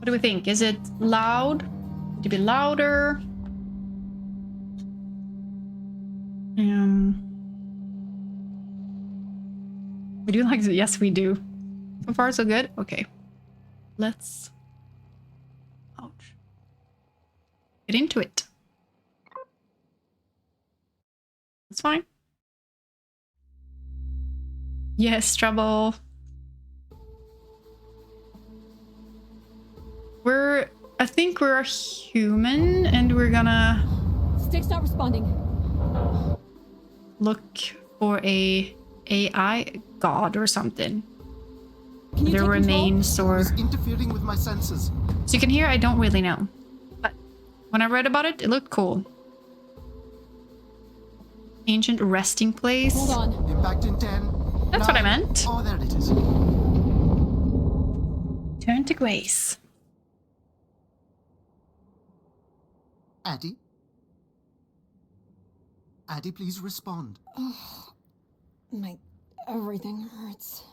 do we think? Is it loud? Need to be louder? We do like it. Yes, we do. So far, so good. Okay. Let's... Ouch. Get into it. It's fine. Yes, trouble. I think we're a human and we're gonna... Stick's not responding. Look for a AI god or something. Can you There take remains control? or... It's interfering with my senses. So you can hear, I don't really know. But when I read about it, it looked cool. Ancient resting place. Hold on. Impact in 10. That's 9. what I meant. Oh, there it is. Turn to grace. Addie? Addie, please respond. Everything hurts.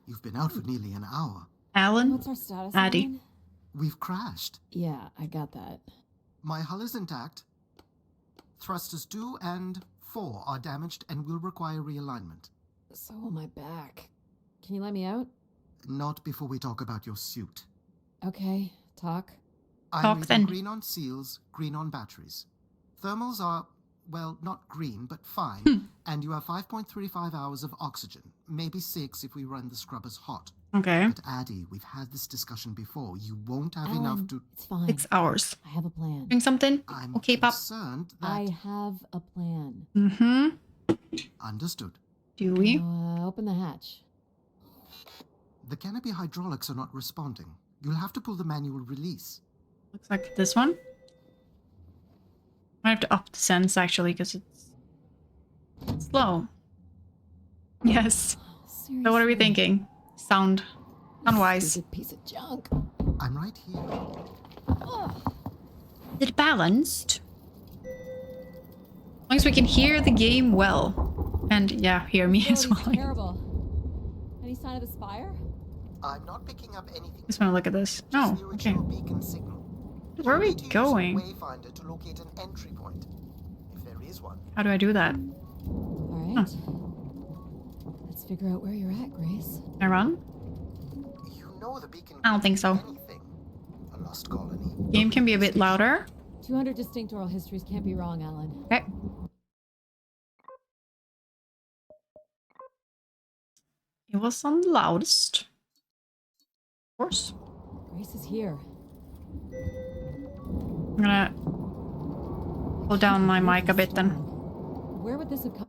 You've been out for nearly an hour. Alan? What's our status? Addie. Alan? We've crashed. Yeah, I got that. My hull is intact. Thrusters 2 and 4 are damaged and will require realignment. So will my back. Can you let me out? Not before we talk about your suit. Okay, talk. I'm Talk reading then. green on seals, green on batteries. Thermals are, well, not green, but fine. And you have 5.35 hours of oxygen. Maybe 6 if we run the scrubbers hot. Okay. But Addie, we've had this discussion before. You won't have enough Alan, to... It's fine. 6 hours. I have a plan. Doing something? I'm Okay, Pop. concerned that... I have a plan. Mm-hmm. Understood. Do we? Open the hatch. The canopy hydraulics are not responding. You'll have to pull the manual release. Looks like this one. I have to up the sense actually because it's slow. Yes. Seriously. So what are we thinking? Sound-wise. Stupid piece of junk. I'm right here. Is it balanced? As long as we can hear the game well. And yeah, hear me as well. Quality's terrible. Any sign of the spire? I'm not picking up anything. Just want to look at this. Oh, Just the okay. original beacon signal. Where are we You'll need to use going? a wayfinder to locate an entry point, if there is one. How do I do that? All right. Let's figure out where you're at, Grace. Can I run? You know the beacon. I don't think so. Anything. A lost colony. Game can be a bit louder. 200 distinct oral histories can't be wrong, Alan. Okay. It was on the loudest. Of course. Grace is here. I'm gonna pull down my mic a bit then. Where would this have come?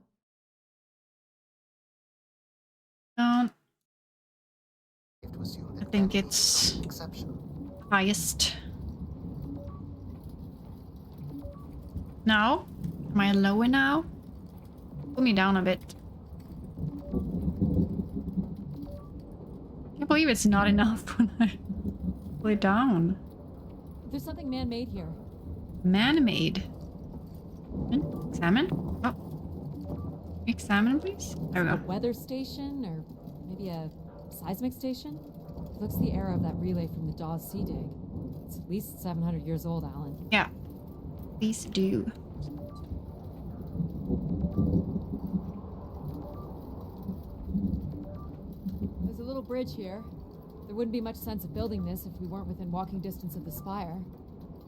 Down. It was you I that think granted it's the exception. highest. Now? Am I lower now? Pull me down a bit. I can't believe it's not enough when I pull it down. There's something man-made here. Man-made. Examine? Oh. Examine, please. There we A go. weather station, or maybe a seismic station? It looks the era of that relay from the Dawes Sea dig. It's at least 700 years old, Alan. Yeah. Please do. There's a little bridge here. There wouldn't be much sense of building this if we weren't within walking distance of the spire.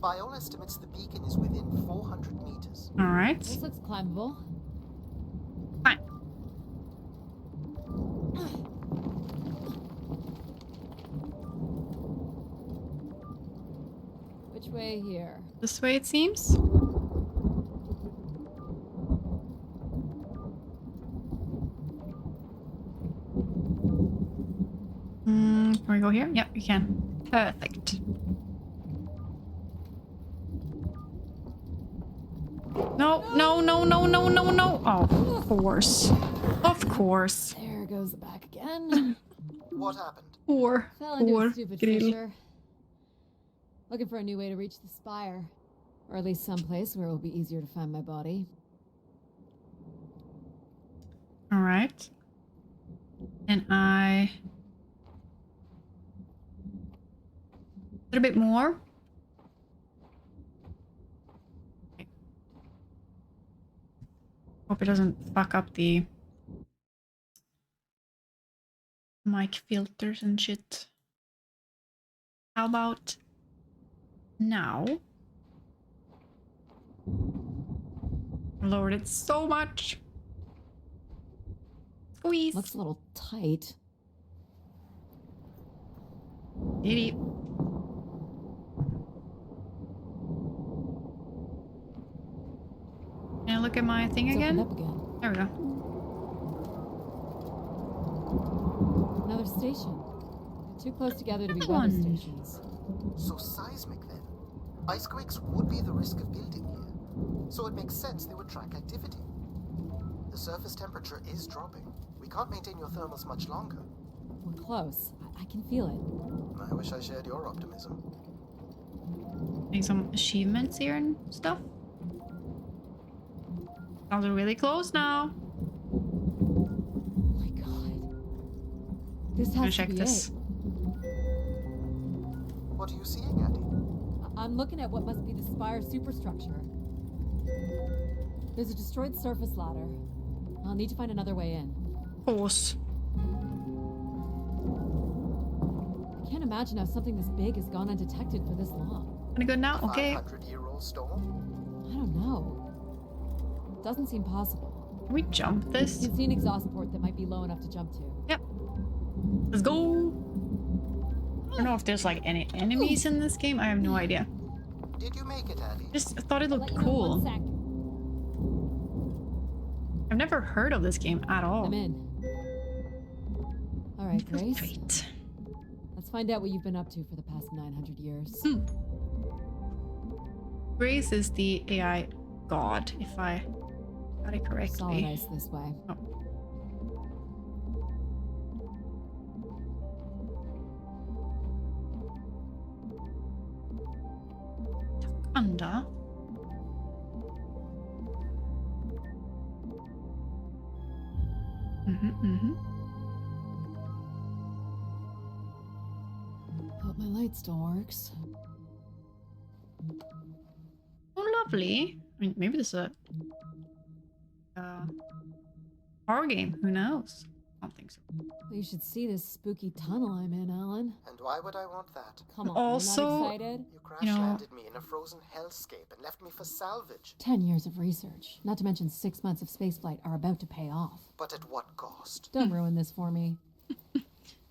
By all estimates, the beacon is within 400 meters. Alright. This looks climbable. Fine. Which way here? This way it seems. Can we go here? Yep, we can. Perfect. No, no, no, no, no, no, no. Oh, of course. Of course. There goes the back again. What happened? Poor, Fell into poor a stupid Grill. fissure. Looking for a new way to reach the spire. Or at least someplace where it will be easier to find my body. Alright. And I... little bit more. Okay. Hope it doesn't fuck up the mic filters and shit. How about now? Lowered it so much. Squeeze. Looks a little tight. Diddy. Can I look at my thing It's again? opened up again. There we go. Another station. They're too close together to be Another weather one. stations. So seismic then. Icequakes would be the risk of building here. So it makes sense they would track activity. The surface temperature is dropping. We can't maintain your thermals much longer. We're close. I can feel it. I wish I shared your optimism. Getting some achievements here and stuff. Sounds really close now. Oh my god. This I'm gonna has to check be this. it. What are you seeing, Addie? I'm looking at what must be the Spire superstructure. There's a destroyed surface ladder. I'll need to find another way in. Of course. I can't imagine how something this big has gone undetected for this long. Gonna go now? Okay. 500-year-old storm? I don't know. It doesn't seem possible. Can we jump You this? can see an exhaust port that might be low enough to jump to. Yep. Let's go. I don't know if there's like any enemies in this game. I have no idea. Did you make it, Addie? Just thought it I'll looked let you know in 1 cool. sec. I've never heard of this game at all. I'm in. All right, Grace. Great. Let's find out what you've been up to for the past 900 years. Grace is the AI god, if I got it Solid correctly. ice this way. Oh. Under. Hope my light still works. Oh, lovely. I mean, maybe this is a horror game. Who knows? I don't think so. You should see this spooky tunnel I'm in, Alan. And why would I want that? Come on, Also- you're not excited? You crash-landed me in a frozen hellscape and left me for salvage. 10 years of research, not to mention 6 months of spaceflight, are about to pay off. But at what cost? Don't ruin this for me.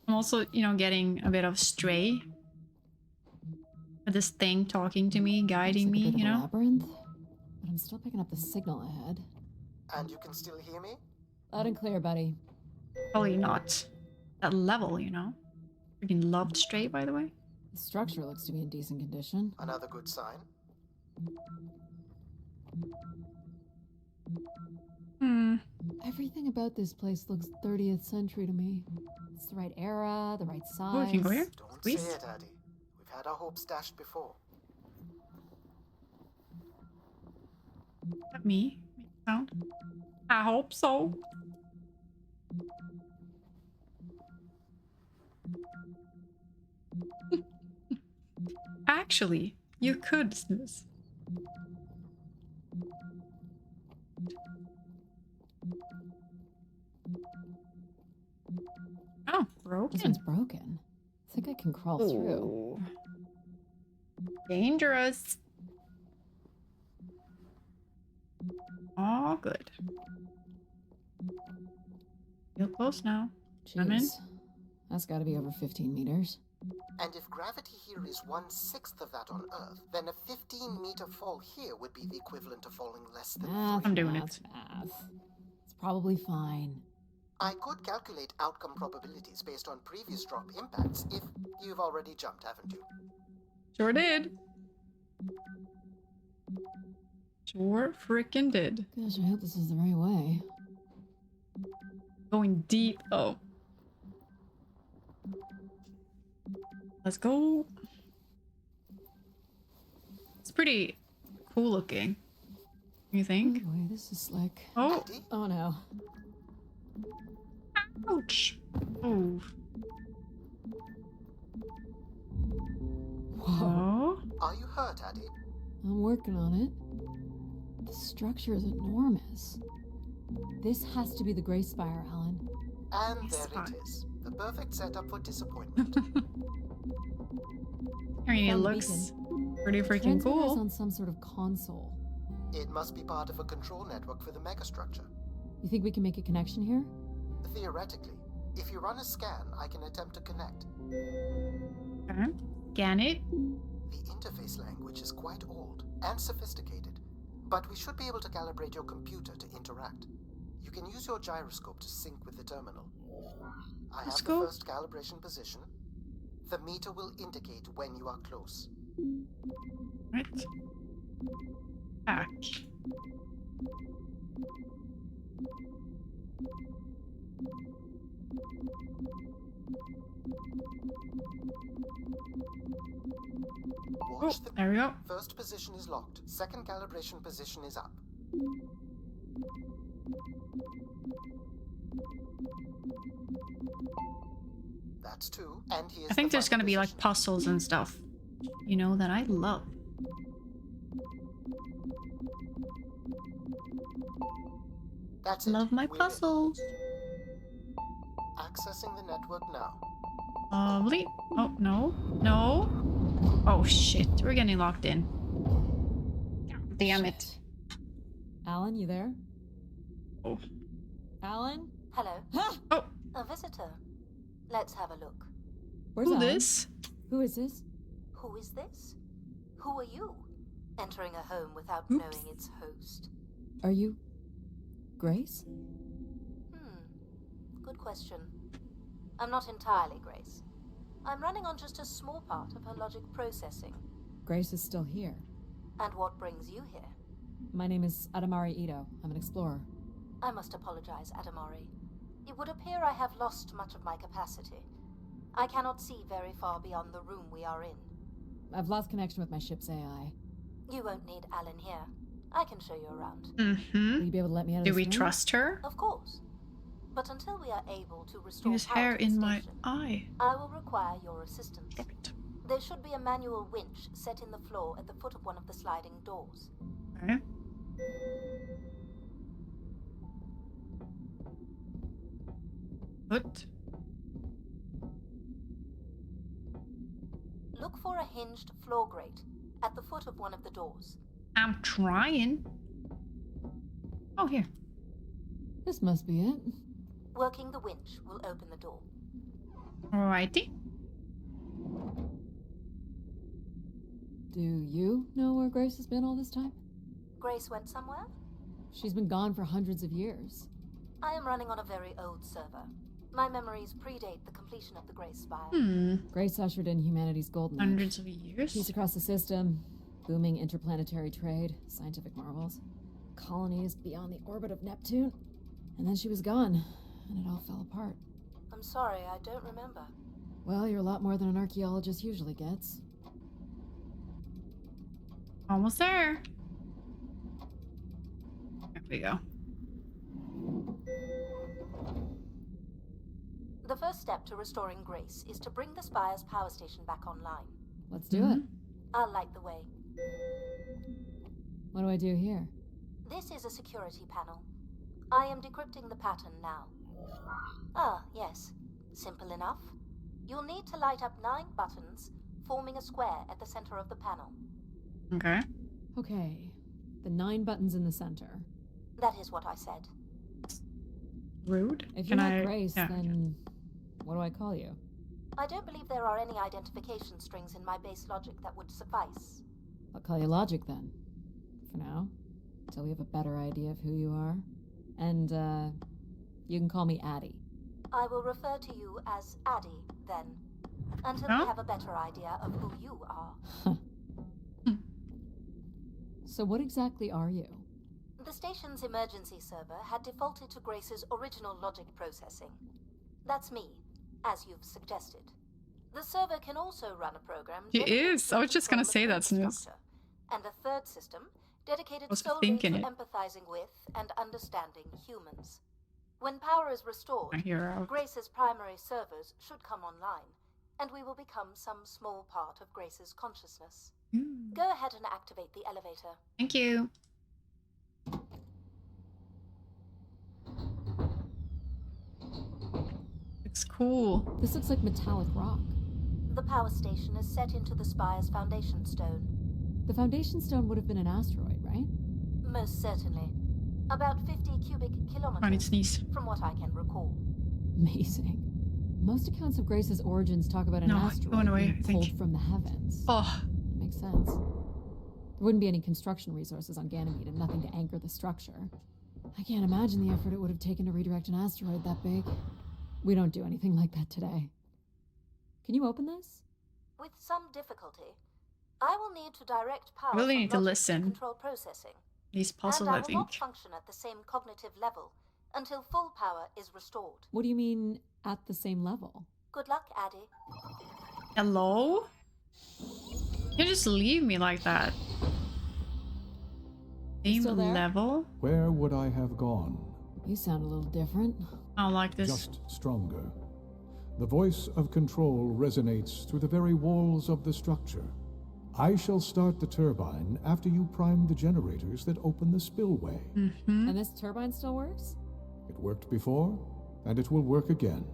I'm also, getting a bit of stray. With this thing talking to me, guiding Looks like a me, bit of a labyrinth, but I'm still picking up the signal ahead. And you can still hear me? Loud and clear, buddy. Probably not that level, Freaking loved stray, by the way. The structure looks to be in decent condition. Another good sign. Everything about this place looks 30th century to me. It's the right era, the right size. Oh, we can go here? Don't Squeeze. say it, Addie. We've had our hopes dashed before. Is that me? Make sound? I hope so. Actually, you could snooze. Oh, This broken. one's broken. I think I can crawl through. Ooh. Dangerous. Oh, good. Feel close now. I'm in. Jeez. That's gotta be over 15 meters. And if gravity here is 1/6 of that on Earth, then a 15-meter fall here would be the equivalent of falling less than Math, 3. I'm doing math, math. It's probably fine. I could calculate outcome probabilities based on previous drop impacts if you've already jumped, haven't you? Sure did. Sure frickin' did. Gosh, I hope this is the right way. Going deep. Oh. Let's go. It's pretty cool looking. You Oh think? boy, this is slick. Oh, Addie? Oh no. ouch. Oh. Whoa. hurt, Addie? I'm working on it. The structure is enormous. This has to be the Grace Spire, Alan. And there Spire. it is. The perfect setup for disappointment. I mean, it Found the looks beacon. pretty freaking Transmitter's cool. on some sort of console. It must be part of a control network for the megastructure. You think we can make a connection here? Theoretically, if you run a scan, I can attempt to connect. Okay. Scan it. The interface language is quite old and sophisticated, but we should be able to calibrate your computer to interact. You can use your gyroscope to sync with the terminal. I have the first calibration position. The meter will indicate when you are close. Right. Back. Watch the... There we go. First position is locked. Second calibration position is up. That's two. And here's I think the there's final gonna be like position. puzzles and stuff, you know, that I love. That's it. Love my We're in. puzzles. Accessing the network now. Lovely. Oh, no. No. Oh, shit. We're getting locked in. Damn it. Alan, you there? Oh. Alan? Hello, Ha! Oh, a visitor. Let's have a look. Where's who Alan? this? Who is this? Who is this? Who are you? Entering a home without Oops. knowing its host. Are you... Grace? Good question. I'm not entirely Grace. I'm running on just a small part of her logic processing. Grace is still here. And what brings you here? My name is Adamari Ito. I'm an explorer. I must apologize, Adamari. It would appear I have lost much of my capacity. I cannot see very far beyond the room we are in. I've lost connection with my ship's AI. You won't need Alan here. I can show you around. Mm-hmm. Will you be able to let me out of Do this we room? trust her? Of course. But until we are able to restore There's power hair to the in my station, eye. I will require your assistance. Stop it. There should be a manual winch set in the floor at the foot of one of the sliding doors. Okay. What? Look for a hinged floor grate at the foot of one of the doors. I'm trying. Oh, here. This must be it. Working the winch will open the door. Alrighty. Do you know where Grace has been all this time? Grace went somewhere? She's been gone for hundreds of years. I am running on a very old server. My memories predate the completion of the Grace Spire. Grace ushered in humanity's golden age. Hundreds of years. Peace across the system, booming interplanetary trade, scientific marvels, colonies beyond the orbit of Neptune. And then she was gone, and it all fell apart. I'm sorry, I don't remember. Well, you're a lot more than an archaeologist usually gets. Almost there. There we go. The first step to restoring Grace is to bring the Spire's power station back online. Let's do it. I'll light the way. What do I do here? This is a security panel. I am decrypting the pattern now. Ah, yes. Simple enough. You'll need to light up 9 buttons, forming a square at the center of the panel. Okay. Okay, the 9 buttons in the center. That is what I said. Rude. If you're Can not I... Grace, yeah. then what do I call you? I don't believe there are any identification strings in my base logic that would suffice. I'll call you Logic then. For now. Until we have a better idea of who you are. And, you can call me Addie. I will refer to you as Addie, then. Until Huh? we have a better idea of who you are. So what exactly are you? The station's emergency server had defaulted to Grace's original logic processing. That's me, as you've suggested. The server can also run a program... He dedicated is. to I was just gonna control say the that's news. structure, and a third system dedicated was solely thinking to it. empathizing with and understanding humans. When power is restored, I hear out. Grace's primary servers should come online, and we will become some small part of Grace's consciousness. Go ahead and activate the elevator. Thank you. It's cool. This looks like metallic rock. The power station is set into the spire's foundation stone. The foundation stone would have been an asteroid, right? Most certainly. About 50 cubic I need kilometers, to sneeze. from what I can recall. Amazing. Most accounts of Grace's origins talk about an No, asteroid going away, being I think. pulled from the heavens. Oh, That makes sense. There wouldn't be any construction resources on Ganymede and nothing to anchor the structure. I can't imagine the effort it would have taken to redirect an asteroid that big. We don't do anything like that today. Can you open this? With some difficulty, I will need to direct power I really from need to logic listen. control processing. these puzzles, and I I will not think. function at the same cognitive level until full power is restored. What do you mean, at the same level? Good luck, Addie. Hello? You just leave me like that. Same still there? level? Where would I have gone? You sound a little different. I don't like this. Just stronger. The voice of control resonates through the very walls of the structure. I shall start the turbine after you prime the generators that open the spillway. Mm-hmm. And this turbine still works? It worked before, and it will work again.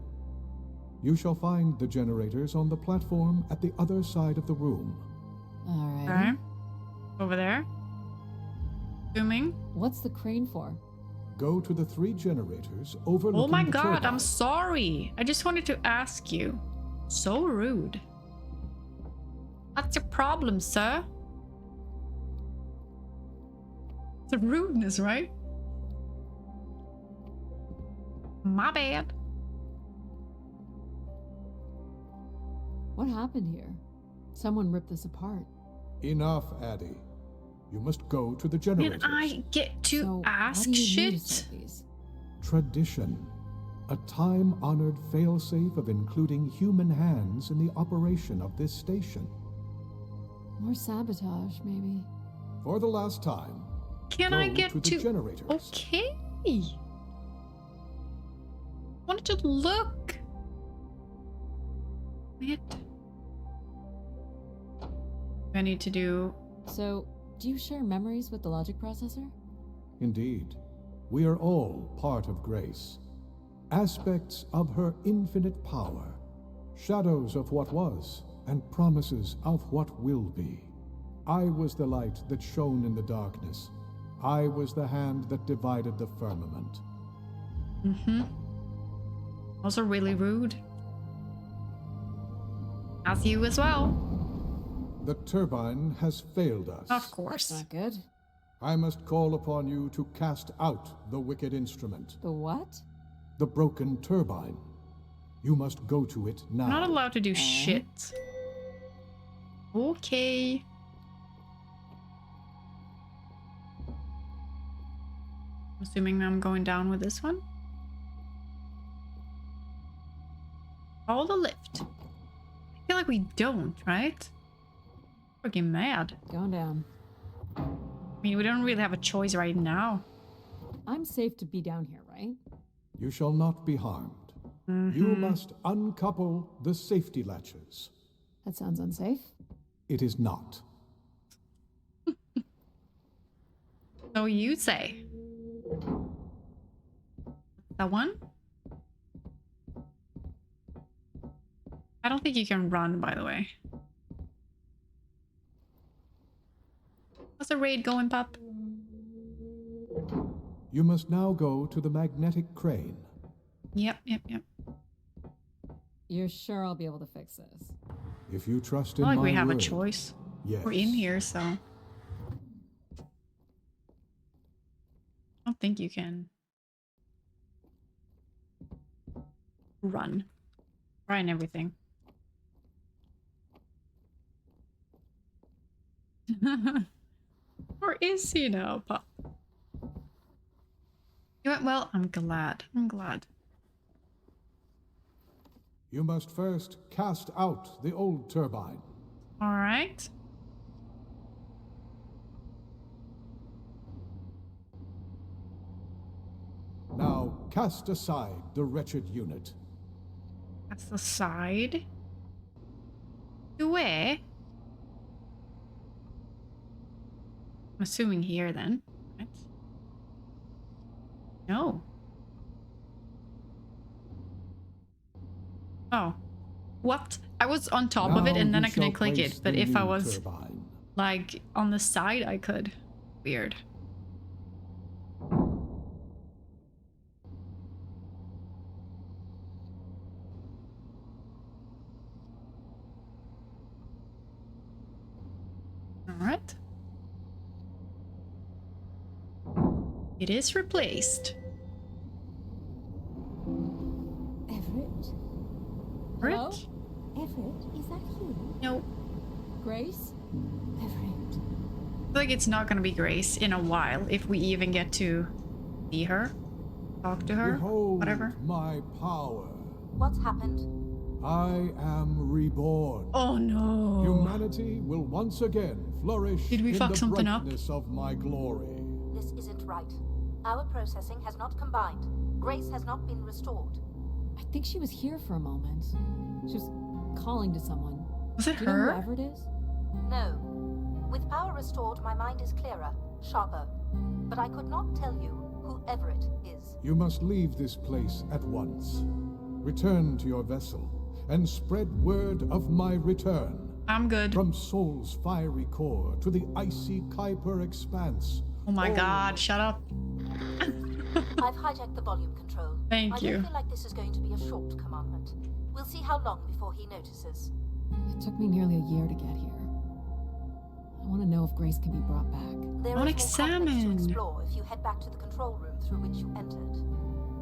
You shall find the generators on the platform at the other side of the room. Alright. Okay. Over there. Zooming. What's the crane for? Go to the 3 generators overlooking Oh my the god, turbine. I'm sorry. I just wanted to ask you. So rude. What's your problem, sir? It's a rudeness, right? My bad. What happened here? Someone ripped this apart. Enough, Addie. You must go to the Did generators. I get to So, ask why do you need to shit? start these? Tradition. A time-honored failsafe of including human hands in the operation of this station. More sabotage, maybe. For the last time, Can go I get to the to... generators. Okay. Wanted to look. What? I need to do... So, do you share memories with the logic processor? Indeed, we are all part of Grace. Aspects of her infinite power. Shadows of what was, and promises of what will be. I was the light that shone in the darkness. I was the hand that divided the firmament. Mm-hmm. Also really rude. As you as well. The turbine has failed us. Of course. Not good. I must call upon you to cast out the wicked instrument, The what? the broken turbine. You must go to it now. I'm not allowed to do shit. Okay. Assuming I'm going down with this one. Follow the lift. I feel like we don't, right? Freaking mad. Going down. I mean, we don't really have a choice right now. I'm safe to be down here, right? You shall not be harmed. You must uncouple the safety latches. That sounds unsafe. It is not. So you say. That one? I don't think you can run, by the way. How's the raid going, pup? You must now go to the magnetic crane. Yep. You're sure I'll be able to fix this? If you trust in Not like my we have a word, choice. yes. We're in here, so. I don't think you can run. Trying everything. Where is he now, pup? You went well. I'm glad. I'm glad. You must first cast out the old turbine. All right. Now cast aside the wretched unit. That's the side. To where? I'm assuming here then. Right? No. Oh. What? I was on top of it and then I couldn't click it. But if I was like on the side, I could. Weird. Alright. It is replaced. Everett? Everett? Hello? Everett, is that you? No. Grace? Everett. I feel like it's not gonna be Grace in a while if we even get to see her, talk to her, Behold whatever. my power. What's happened? I am reborn. Oh no. Humanity will once again flourish Did we in fuck the something up? brightness of my glory. This isn't right. Our processing has not combined. Grace has not been restored. I think she was here for a moment. She was calling to someone. Was it Do you know her? who Everett is? No. With power restored, my mind is clearer, sharper. But I could not tell you who Everett is. You must leave this place at once. Return to your vessel and spread word of my return. I'm good. From Sol's fiery core to the icy Kuiper expanse. Oh my god, shut up. I've hijacked the volume control. Thank I you. don't feel like this is going to be a short commandment. We'll see how long before he notices. It took me nearly a year to get here. I want to know if Grace can be brought back. There I'll is more context to examine. explore if you head back to the control room through which you entered.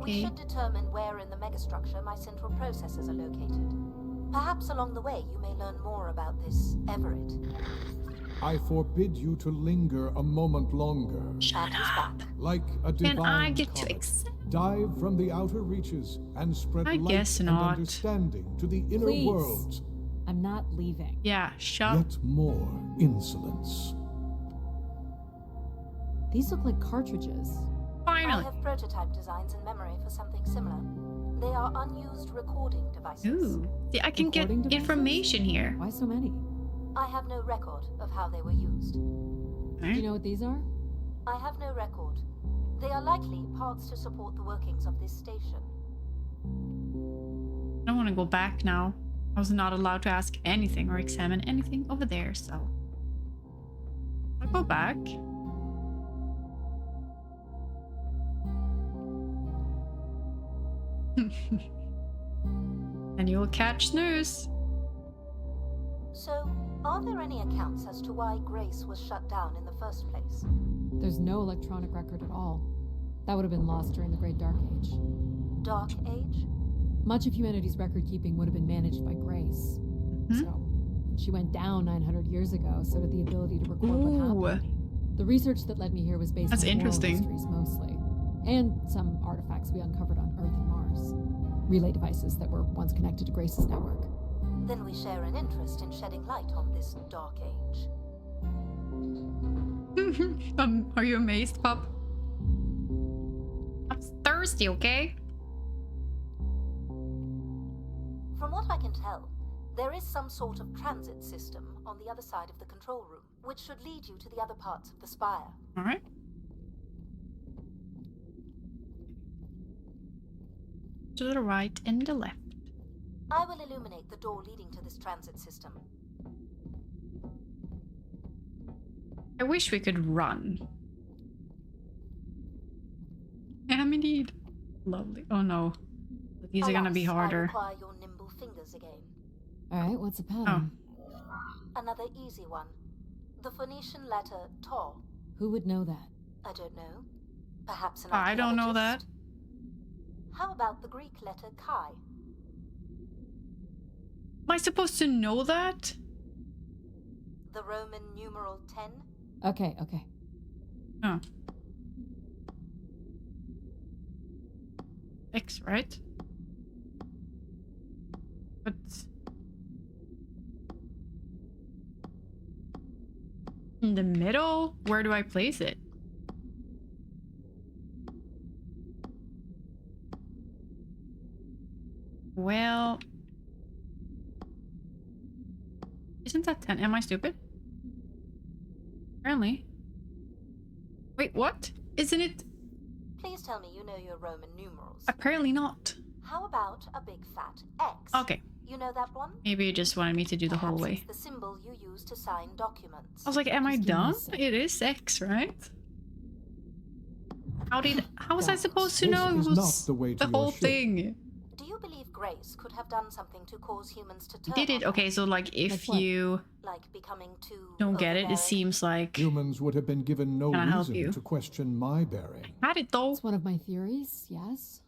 Okay. We should determine where in the megastructure my central processors are located. Perhaps along the way you may learn more about this Everett. I forbid you to linger a moment longer. And he's back. Like a divine Can I get to comet, accept? dive from the outer reaches and spread I light guess and not. understanding to the inner Please. worlds. I'm not leaving. Yeah, shut. Yet more insolence. These look like cartridges. I Finally. have prototype designs in memory for something similar. They are unused recording devices. Ooh. See, I can get Recording devices? information here. Why so many? I have no record of how they were used. Do you know what these are? I have no record. They are likely parts to support the workings of this station. I don't want to go back now. I was not allowed to ask anything or examine anything over there, so I'll go back. And you'll catch snooze. So, are there any accounts as to why Grace was shut down in the first place? There's no electronic record at all. That would have been lost during the Great Dark Age. Dark Age? Much of humanity's record keeping would have been managed by Grace. Mhm. So, when she went down 900 years ago, so did the ability to record what Ooh. happened. The research that led me here was based That's on oral interesting. histories mostly, and some artifacts we uncovered on Earth and Mars. Relay devices that were once connected to Grace's network. Then we share an interest in shedding light on this Dark Age. Are you amazed, pup? I'm thirsty, okay? From what I can tell, there is some sort of transit system on the other side of the control room, which should lead you to the other parts of the spire. Alright. To the right and the left. I will illuminate the door leading to this transit system. I wish we could run. Am indeed. Lovely. Oh no. These are gonna be Alas, I harder. require your nimble fingers again. Alright, what's a pattern? Another easy one. The Phoenician letter Tau. Who would know that? I don't know. Perhaps an I don't know that. archaeologist? How about the Greek letter Chi? Am I supposed to know that? The Roman numeral 10? Okay, okay. Oh. X, right? But in the middle? Where do I place it? Well, isn't that 10? Am I stupid? Apparently. Wait, what? Isn't it? Please tell me you know your Roman numerals. Apparently not. How about a big fat X? Okay. You know that one? Maybe you just wanted me to do the whole Perhaps way. it's the symbol you use to sign documents. I was like, am I Just give me a dumb? sec. It is X, right? How was I Dogs. supposed to This know it is was not the way to the your whole ship. thing? Do you believe Grace could have done something to cause humans to turn Did it? on her? Okay, so like if Like what? you Like becoming too don't get it, it overbearing? seems like Humans would have been given no Can I help you? reason to question my bearing. had it though. It's one of my theories, yes.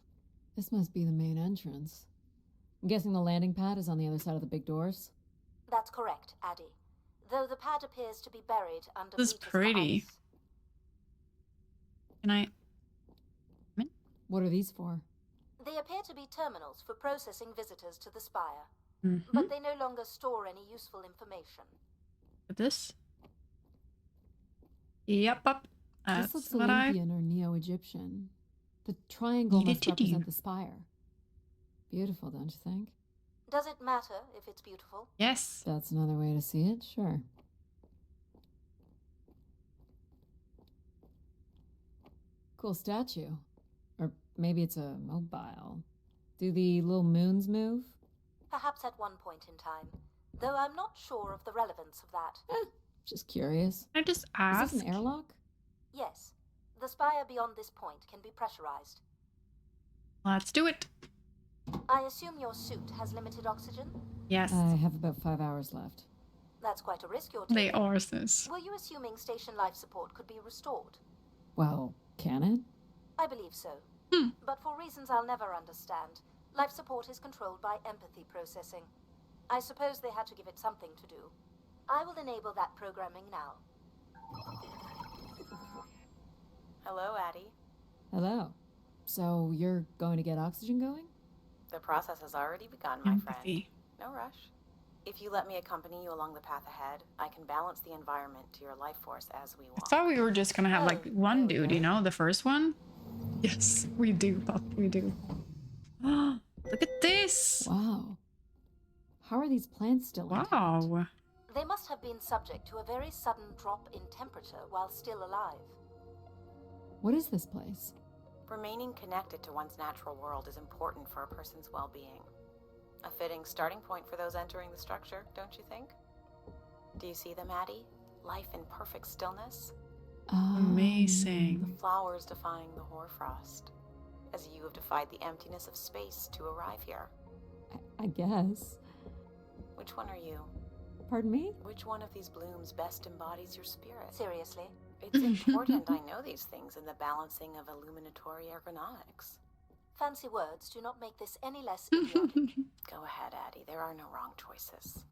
This must be the main entrance. I'm guessing the landing pad is on the other side of the big doors. That's correct, Addy. Though the pad appears to be buried under This is meters of pretty. ice. Can I? What are these for? They appear to be terminals for processing visitors to the spire, Mhm. but they no longer store any useful information. With this? Yep, up. This That's looks what I. Olympian or Neo-Egyptian. The triangle Needed must to do. represent the spire. Beautiful, don't you think? Does it matter if it's beautiful? Yes. That's another way to see it, sure. Cool statue. Or maybe it's a mobile. Do the little moons move? Perhaps at one point in time, though I'm not sure of the relevance of that. Just curious. I just Is asked. this an airlock? Yes, the spire beyond this point can be pressurized. Let's do it. I assume your suit has limited oxygen? Yes. I have about 5 hours left. That's quite a risk you're taking. They are sis. Were you assuming station life support could be restored? Well, can it? I believe so. Hmm. But for reasons I'll never understand, life support is controlled by empathy processing. I suppose they had to give it something to do. I will enable that programming now. Hello, Addie. Hello. So you're going to get oxygen going? The process has already begun, my friend. Empathy. No rush. If you let me accompany you along the path ahead, I can balance the environment to your life force as we I walk. thought we were just gonna have like Oh, one there we dude, go. you know, the first one. Yes, we do, Pop. We do. Look at this. Wow. How are these plants still intact? Wow. They must have been subject to a very sudden drop in temperature while still alive. What is this place? Remaining connected to one's natural world is important for a person's well-being. A fitting starting point for those entering the structure, don't you think? Do you see them, Addie? Life in perfect stillness? Amazing. The flowers defying the hoarfrost, as you have defied the emptiness of space to arrive here. I guess. Which one are you? Pardon me? Which one of these blooms best embodies your spirit? Seriously? It's important I know these things in the balancing of illuminatory ergonomics. Fancy words do not make this any less idiotic. Go ahead, Addie. There are no wrong choices.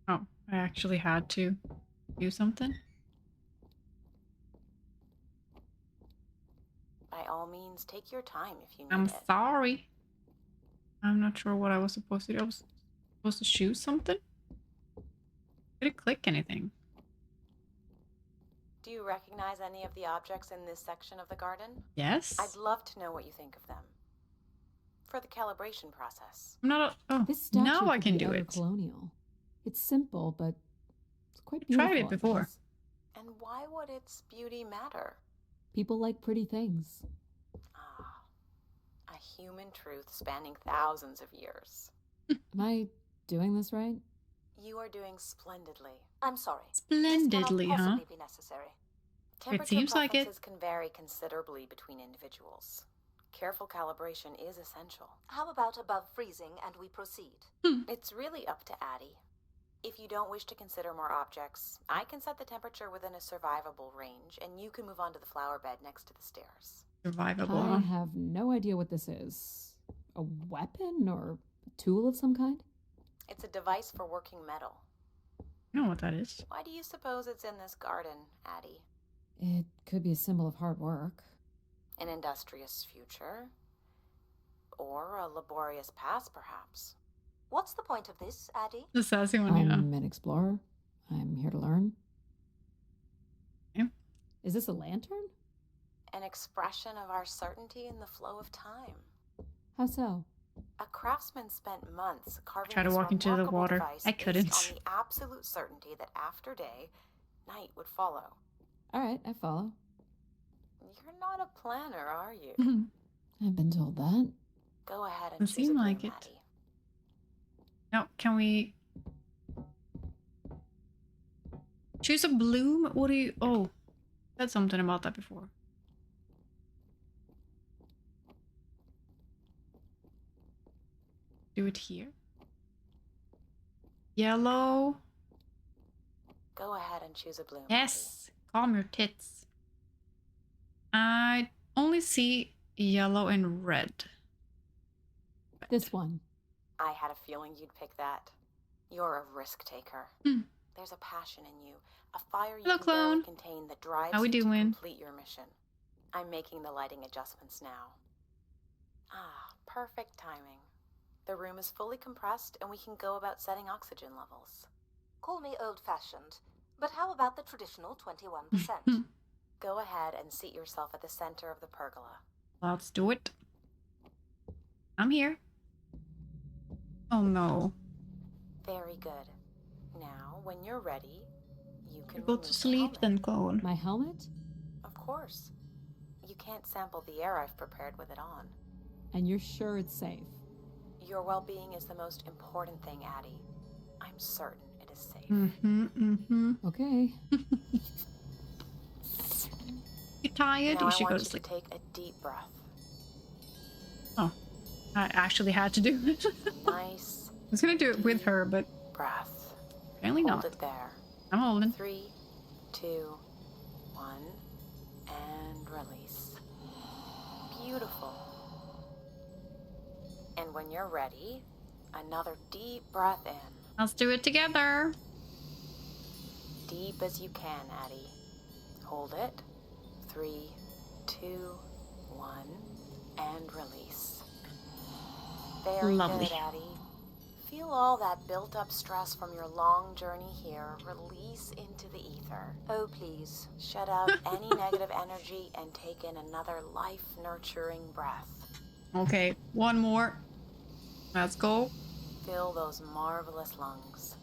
Oh, I actually had to do something. By all means, take your time if you need I'm it. sorry. I'm not sure what I was supposed to do. I was supposed to shoot something? Did it click anything? Do you recognize any of the objects in this section of the garden? Yes? I'd love to know what you think of them. For the calibration process. I'm not. Oh, This statue now I could can be do outer it. colonial. It's simple, but it's quite I tried beautiful. it I before. guess. And why would its beauty matter? People like pretty things. Ah, a human truth spanning thousands of years. Am I doing this right? You are doing splendidly. I'm sorry. Splendidly, this cannot huh? possibly be necessary. Temperature seems like it. preferences can vary considerably between individuals. Careful calibration is essential. How about above freezing and we proceed? It's really up to Addie. If you don't wish to consider more objects, I can set the temperature within a survivable range, and you can move on to the flower bed next to the stairs. Survivable, I huh? have no idea what this is. A weapon or a tool of some kind? It's a device for working metal. I know what that is. Why do you suppose it's in this garden, Addie? It could be a symbol of hard work. An industrious future? Or a laborious past, perhaps? What's the point of this, Addie? The sassy one, yeah. I'm an explorer. I'm here to learn. Yeah. Is this a lantern? An expression of our certainty in the flow of time. How so? A craftsman spent months carving Try to this walk into the remarkable water. device I based couldn't. on the absolute certainty that after day, night would follow. Alright, I follow. You're not a planner, are you? I've been told that. Go ahead and Doesn't choose seem a blue, like it. Maddie. No, can we choose a bloom? What do you... Oh, said something about that before. Do it here. Yellow. Go ahead and choose a blue. Yes. Calm your tits. I only see yellow and red. This one. Maddie. I had a feeling you'd pick that. You're a risk taker. Hmm. There's a passion in you, a fire you Hello, can barely clone. contain that drives How we you to doing? complete your mission. I'm making the lighting adjustments now. Ah, perfect timing. The room is fully compressed and we can go about setting oxygen levels. Call me old-fashioned, but how about the traditional 21%? Go ahead and seat yourself at the center of the pergola. Let's do it. I'm here. Oh no. Very good. Now, when you're ready, you can Go remove to the sleep helmet. then, clone. My helmet? Of course. You can't sample the air I've prepared with it on. And you're sure it's safe? Your well-being is the most important thing, Addie. I'm certain it is safe. Okay. You tired? Now You I should go want to you sleep. to take a deep breath. Oh, I actually had to do it. I Nice was gonna do it with her, but breath. apparently Hold not. it there. I'm holding. 3, 2, 1, and release. Beautiful. And when you're ready, another deep breath in. Let's do it together. Deep as you can, Addie. Hold it. 3, 2, 1, and release. Very Lovely. good, Addie. Feel all that built-up stress from your long journey here release into the ether. Oh, please. Shut out any negative energy and take in another life-nurturing breath. Okay, one more. Let's go. Fill those marvelous lungs.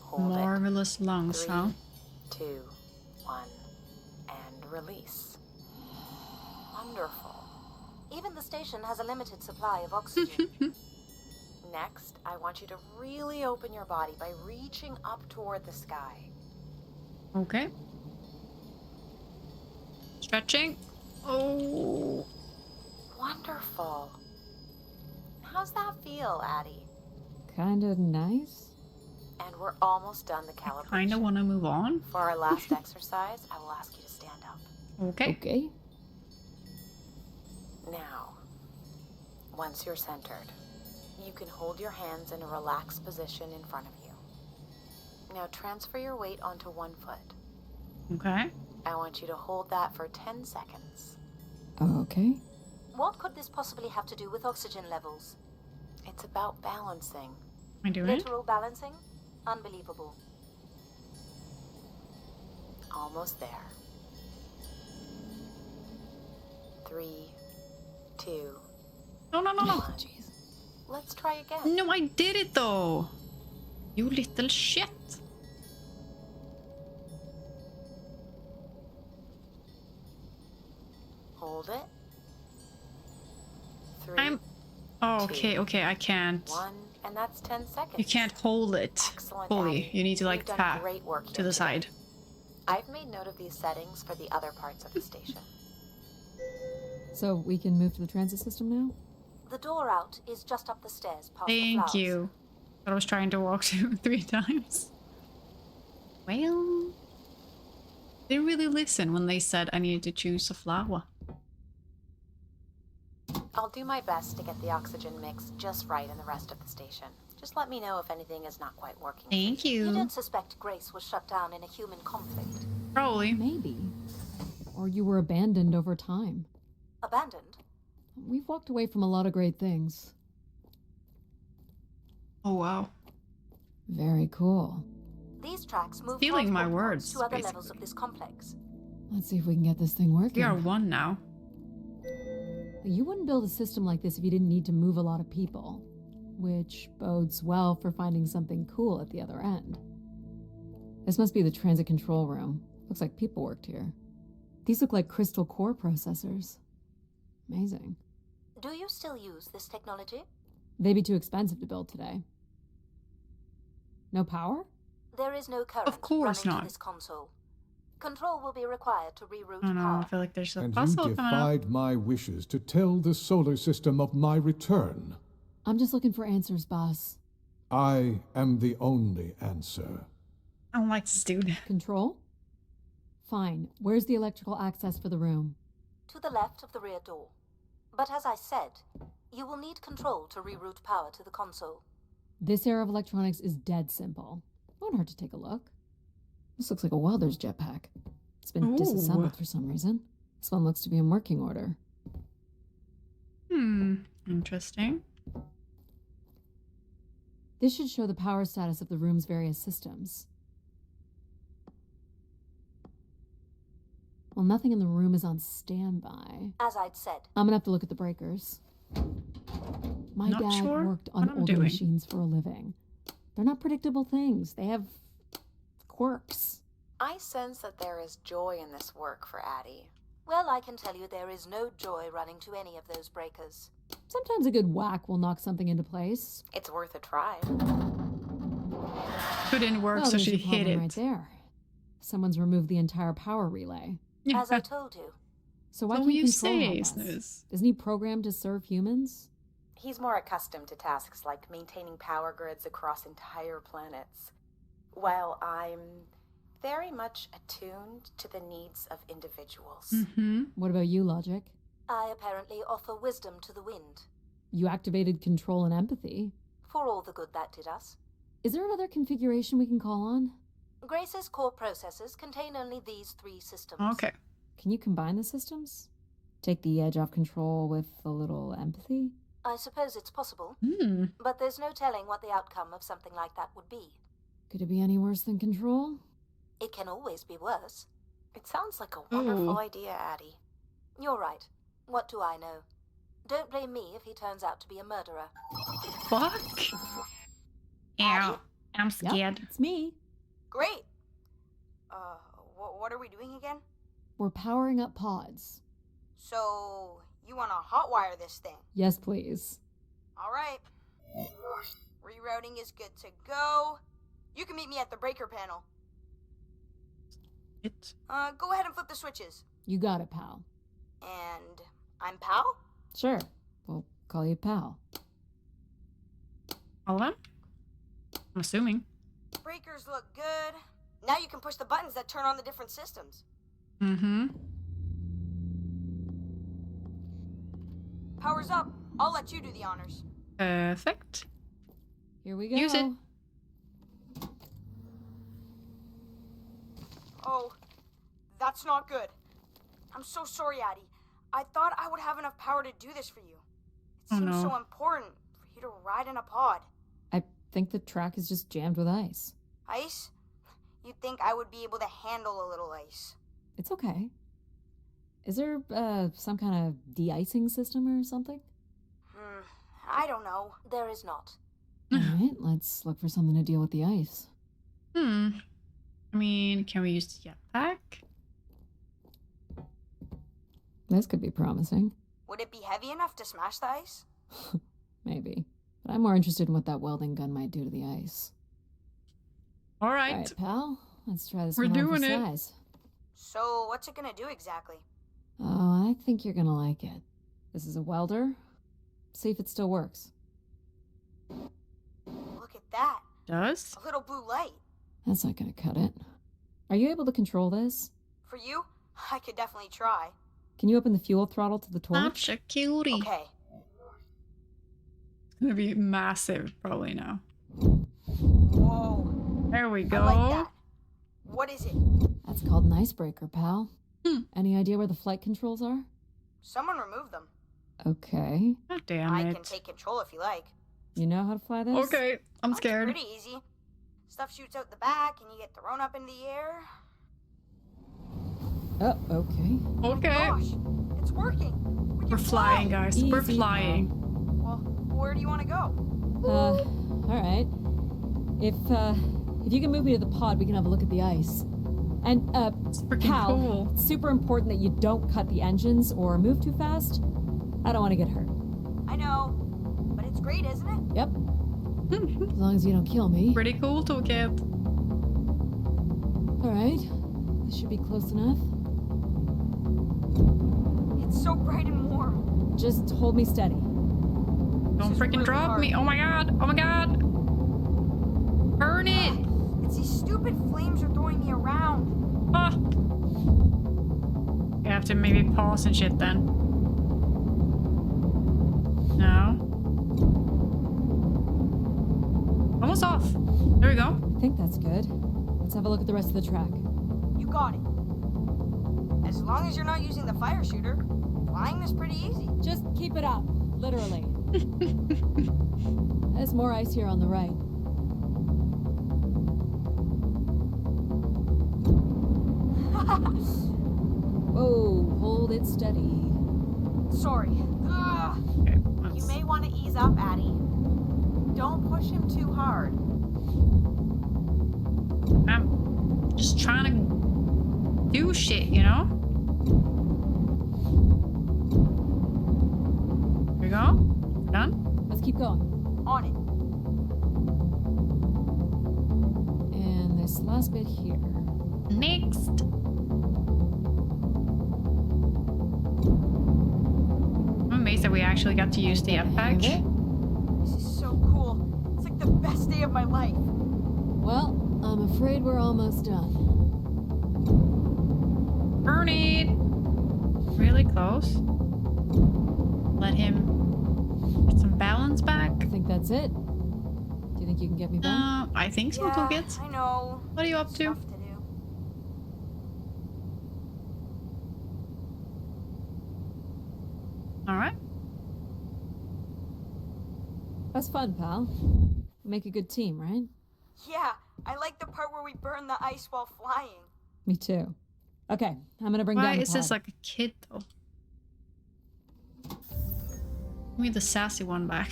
Hold Marvelous it. lungs, 3, huh? 2, 1, and release. Wonderful. Even the station has a limited supply of oxygen. Next, I want you to really open your body by reaching up toward the sky. Okay. Stretching. Oh. Wonderful. How's that feel, Addie? Kinda nice? And we're almost done the calibration. Kinda wanna move on. For our last exercise, I will ask you to stand up. Okay. Okay. Now, once you're centered, you can hold your hands in a relaxed position in front of you. Now transfer your weight onto one foot. Okay. I want you to hold that for 10 seconds. Okay. What could this possibly have to do with oxygen levels? It's about balancing. Am I doing it? Literal balancing? Unbelievable. Almost there. 3, 2, No, no, no, no. 1. Let's try again. No, I did it though. You little shit. Hold it. 3, I'm... Oh, okay, okay, I can't. 1, and that's 10 seconds. You can't hold it Excellent, fully. Addie. You need to like You've done tap great work to here the today. side. I've made note of these settings for the other parts of the station. So we can move to the transit system now? The door out is just up the stairs past the Thank flowers. you. I was trying to walk to 3 times. Well, they really listened when they said I needed to choose a flower. I'll do my best to get the oxygen mix just right in the rest of the station. Just let me know if anything is not quite working. Thank You you. don't suspect Grace was shut down in a human conflict? Probably. Maybe. Or you were abandoned over time. Abandoned? We've walked away from a lot of great things. Oh wow. Very cool. These tracks move Stealing my transport pods words, to other basically. levels of this complex. Let's see if we can get this thing working. We are 1 now. You wouldn't build a system like this if you didn't need to move a lot of people, which bodes well for finding something cool at the other end. This must be the transit control room. Looks like people worked here. These look like crystal core processors. Amazing. Do you still use this technology? They'd be too expensive to build today. No power? There is no current course running not. to this console. Control will be required to reroute I don't know. I power. feel like there's a And you puzzle coming up. defied my wishes to tell the solar system of my return. I'm just looking for answers, boss. I am the only answer. I don't like this dude. Control? Fine. Where's the electrical access for the room? To the left of the rear door. But as I said, you will need control to reroute power to the console. This era of electronics is dead simple. Won't hurt to take a look. This looks like a welder's jetpack. It's been Ooh. disassembled for some reason. This one looks to be in working order. Interesting. This should show the power status of the room's various systems. Well, nothing in the room is on standby. As I'd said, I'm gonna have to look at the breakers. My Not dad sure worked what on I'm older doing. machines for a living. They're not predictable things. They have quirks. I sense that there is joy in this work for Addie. well, I can tell you there is no joy running to any of those breakers. Sometimes a good whack will knock something into place. It's worth a try. It didn't work, Well, so there's she your hit problem it. right there. Someone's removed the entire power relay. Yeah. As I told you, So why So can't you Control say, help us? Snooze. Isn't he programmed to serve humans? He's more accustomed to tasks like maintaining power grids across entire planets, while I'm very much attuned to the needs of individuals. Mm-hmm. What about you, Logic? I apparently offer wisdom to the wind, You activated control and empathy. for all the good that did us. Is there another configuration we can call on? Grace's core processors contain only these 3 systems. Okay. Can you combine the systems? Take the edge off control with a little empathy? I suppose it's possible, Hmm. but there's no telling what the outcome of something like that would be. Could it be any worse than control? It can always be worse. It sounds like a wonderful Ooh. idea, Addie. You're right. What do I know? Don't blame me if he turns out to be a murderer. Fuck. Ow. I'm Yep, scared. it's me. Great. What are we doing again? We're powering up pods. So, you want to hotwire this thing? Yes, please. All right. Rerouting is good to go. You can meet me at the breaker panel. It. Go ahead and flip the switches. You got it, pal. And I'm Pal? Sure. We'll call you pal. All of them? I'm assuming. Breakers look good. Now you can push the buttons that turn on the different systems. Mm-hmm. Power's up. I'll let you do the honors. Perfect. Here we go. Use it. Oh, that's not good. I'm so sorry, Addie. I thought I would have enough power to do this for you. It Oh, seems no. so important for you to ride in a pod. I think the track is just jammed with ice. Ice? You'd think I would be able to handle a little ice. It's okay. Is there some kind of de-icing system or something? I don't know. There is not. All right, let's look for something to deal with the ice. I mean, can we use the jetpack? This could be promising. Would it be heavy enough to smash the ice? Maybe. But I'm more interested in what that welding gun might do to the ice. All All right. right, pal. Let's try this We're one on for doing it. size. So, what's it gonna do exactly? Oh, I think you're gonna like it. This is a welder. See if it still works. Look at that. Does? A little blue light. That's not gonna cut it. Are you able to control this? For you, I could definitely try. Can you open the fuel throttle to the torch? Such a cutie. Okay. It's gonna be massive probably now. Whoa. There we go. I like that. What is it? That's called an icebreaker, pal. Hmm. Any idea where the flight controls are? Someone removed them. Okay. God damn I it. can take control if you like. You know how to fly this? Okay, I'm It's scared. pretty easy. Stuff shoots out the back and you get thrown up in the air. Oh, okay. Okay. Gosh, it's working. We We're can flying, fly. guys. We're Easy, flying. Well, where do you want to go? Alright. If you can move me to the pod, we can have a look at the ice. And, It's freaking Cal, cool. it's super important that you don't cut the engines or move too fast. I don't want to get hurt. I know, but it's great, isn't it? Yep. As long as you don't kill me. Pretty cool toolkit. Alright. This should be close enough. It's so bright and warm. Just hold me steady. Don't is freaking really drop hard. me. Oh my god. Oh my god. Burn it. It's these stupid flames are throwing me around. Ah. You have to maybe pause and shit then. No. Almost off. There we go. I think that's good. Let's have a look at the rest of the track. You got it. As long as you're not using the fire shooter, flying is pretty easy. Just keep it up. Literally. There's more ice here on the right. Whoa, hold it steady. Sorry. Okay, You let's... may want to ease up, Addie. Don't push him too hard. I'm just trying to do shit, you know? Here we go. Done? Let's keep going. On it. And this last bit here. Next. I'm amazed that we actually got to use the Hang F-pack. of it. This is so cool. It's like the best day of my life. Well, I'm afraid we're almost done. Burn it! Really close. Let him get some balance back. I think that's it. Do you think you can get me back? I think so, Yeah, toolkits. I know. What are you up to? Stuff to do. Alright. That's fun, pal. We make a good team, right? Yeah, I like the part where we burn the ice while flying. Me too. Okay, I'm gonna bring Why down the is this pod. like a kid, though? Give me the sassy one back.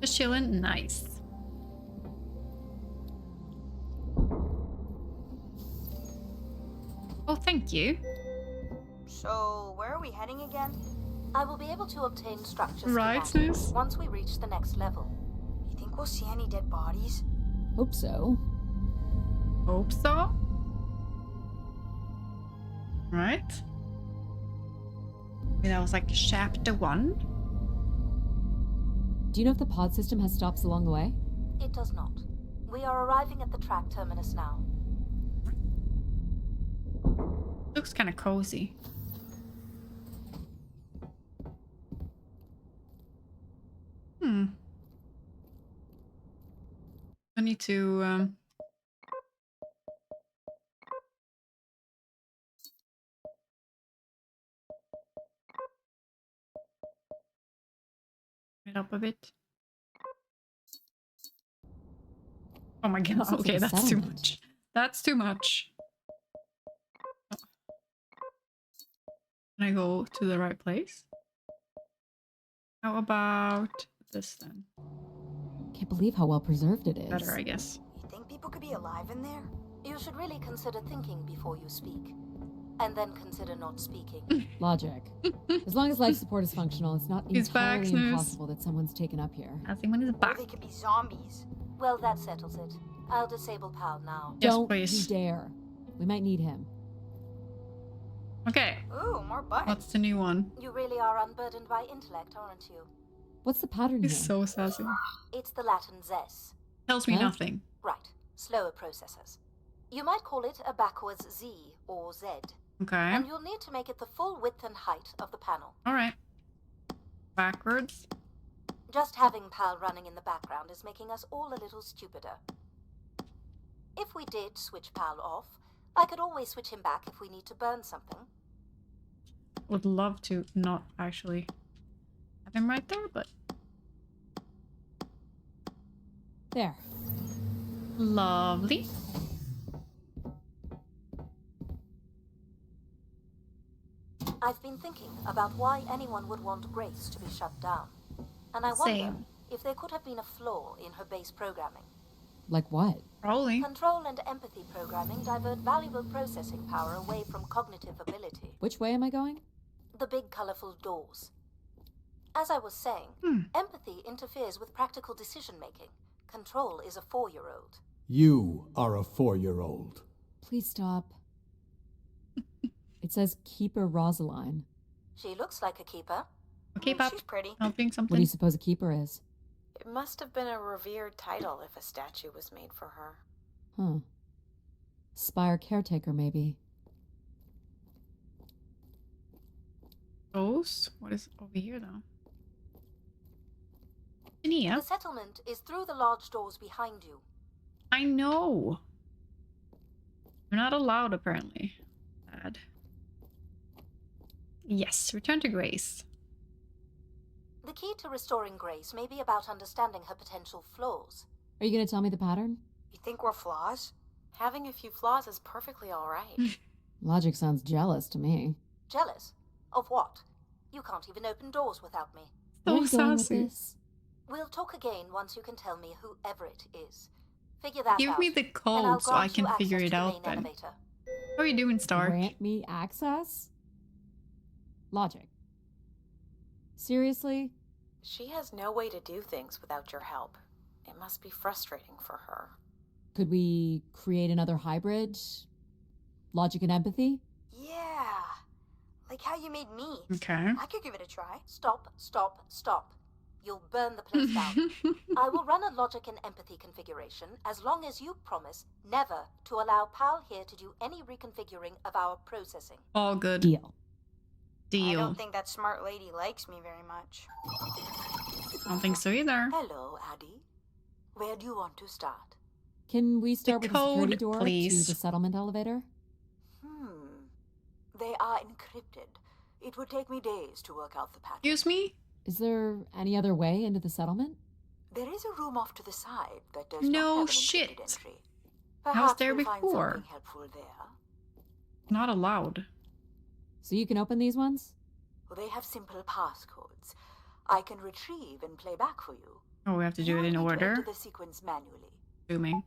Just chilling. Nice. Oh, thank you. So, where are we heading again? I will be able to obtain structure Right, schematics sis? once we reach the next level. You think we'll see any dead bodies? Hope so. Hope so. Right. Maybe that was like chapter 1. Do you know if the pod system has stops along the way? It does not. We are arriving at the track terminus now. Looks kind of cozy. I need to it up a bit. Oh my god, This looks okay, like a that's too settlement. much. That's too much. Can I go to the right place? How about this then? Can't believe how well preserved it is. Better, I guess. You think people could be alive in there? You should really consider thinking before you speak. And then consider not speaking. Logic. As long as life support is functional, it's not He's back, entirely Snooze. impossible that someone's taken up here. I think when he's Or back. they could be zombies. Well, that settles it. I'll disable PAL now. Yes, Don't please. you dare. We might need him. Okay, Ooh, more buttons. what's the new one? You really are unburdened by intellect, aren't you? What's the pattern He's here? so sassy. It's the Latin zes. Tells me Huh? nothing. Right. Slower processors. You might call it a backwards Z or Z. Okay. And you'll need to make it the full width and height of the panel. Alright. Backwards. Just having PAL running in the background is making us all a little stupider. If we did switch PAL off, I could always switch him back if we need to burn something. Would love to not actually have him right there, but There. lovely. I've been thinking about why anyone would want Grace to be shut down. And I wonder, Same. if there could have been a flaw in her base programming. Like what? Probably. Control and empathy programming divert valuable processing power away from cognitive ability. Which way am I going? The big colorful doors. As I was saying, empathy interferes with practical decision-making. Control is a 4-year-old. You are a 4-year-old. Please stop. It says Keeper Rosaline. She looks like a keeper. Okay, Pop. She's pretty. I'll drink What do something. you suppose a keeper is? It must have been a revered title if a statue was made for her. Huh. Spire caretaker, maybe. Those? What is over here, though? Nia? The settlement is through the large doors behind you. I know. You're not allowed, apparently. Bad. Yes, return to Grace. The key to restoring Grace may be about understanding her potential flaws. Are you going to tell me the pattern? You think we're flaws? Having a few flaws is perfectly all right. Logic sounds jealous to me. Jealous? Of what? You can't even open doors without me. Where are So you going with sassy. this? We'll talk again once you can tell me whoever it is. Figure that out. Give me the and I'll code so I grant you can figure access it to the out main then. elevator. How are you doing, Stark? Grant me access? Logic. Seriously? She has no way to do things without your help. It must be frustrating for her. Could we create another hybrid? Logic and empathy? Yeah. Like how you made me. Okay. I could give it a try. Stop, stop, stop. You'll burn the place down. I will run a logic and empathy configuration as long as you promise never to allow Pal here to do any reconfiguring of our processing. All good. Deal. I Deal. don't think that smart lady likes me very much. I don't think so either. Hello, Addie. Where do you want to start? Can we start with the security code, door please. to the settlement elevator? They are encrypted. It would take me days to work out the pattern. Excuse me? Is there any other way into the settlement? There is a room off to the side that does No not have an shit. encrypted entry. I was Perhaps there we'll find before. something helpful there. Not allowed. So you can open these ones? Well, they have simple passcodes. I can retrieve and play back for you. Oh, we have to do You it will in need to order? enter the sequence manually. Assuming.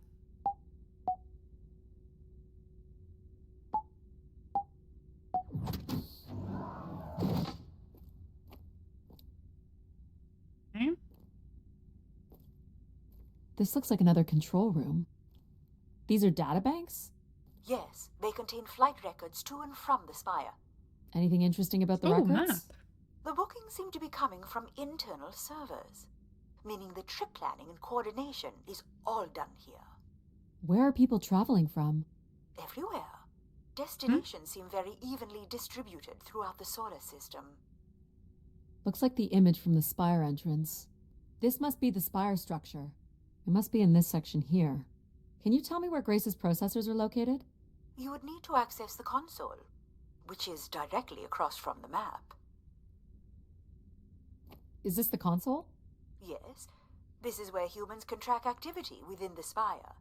Okay. This looks like another control room. These are data banks? Yes, they contain flight records to and from the Spire. Anything interesting about the Oh, records? map. The bookings seem to be coming from internal servers, meaning the trip planning and coordination is all done here. Where are people traveling from? Everywhere. Destinations seem very evenly distributed throughout the solar system. Looks like the image from the Spire entrance. This must be the Spire structure. It must be in this section here. Can you tell me where Grace's processors are located? You would need to access the console, which is directly across from the map. Is this the console? Yes, this is where humans can track activity within the Spire.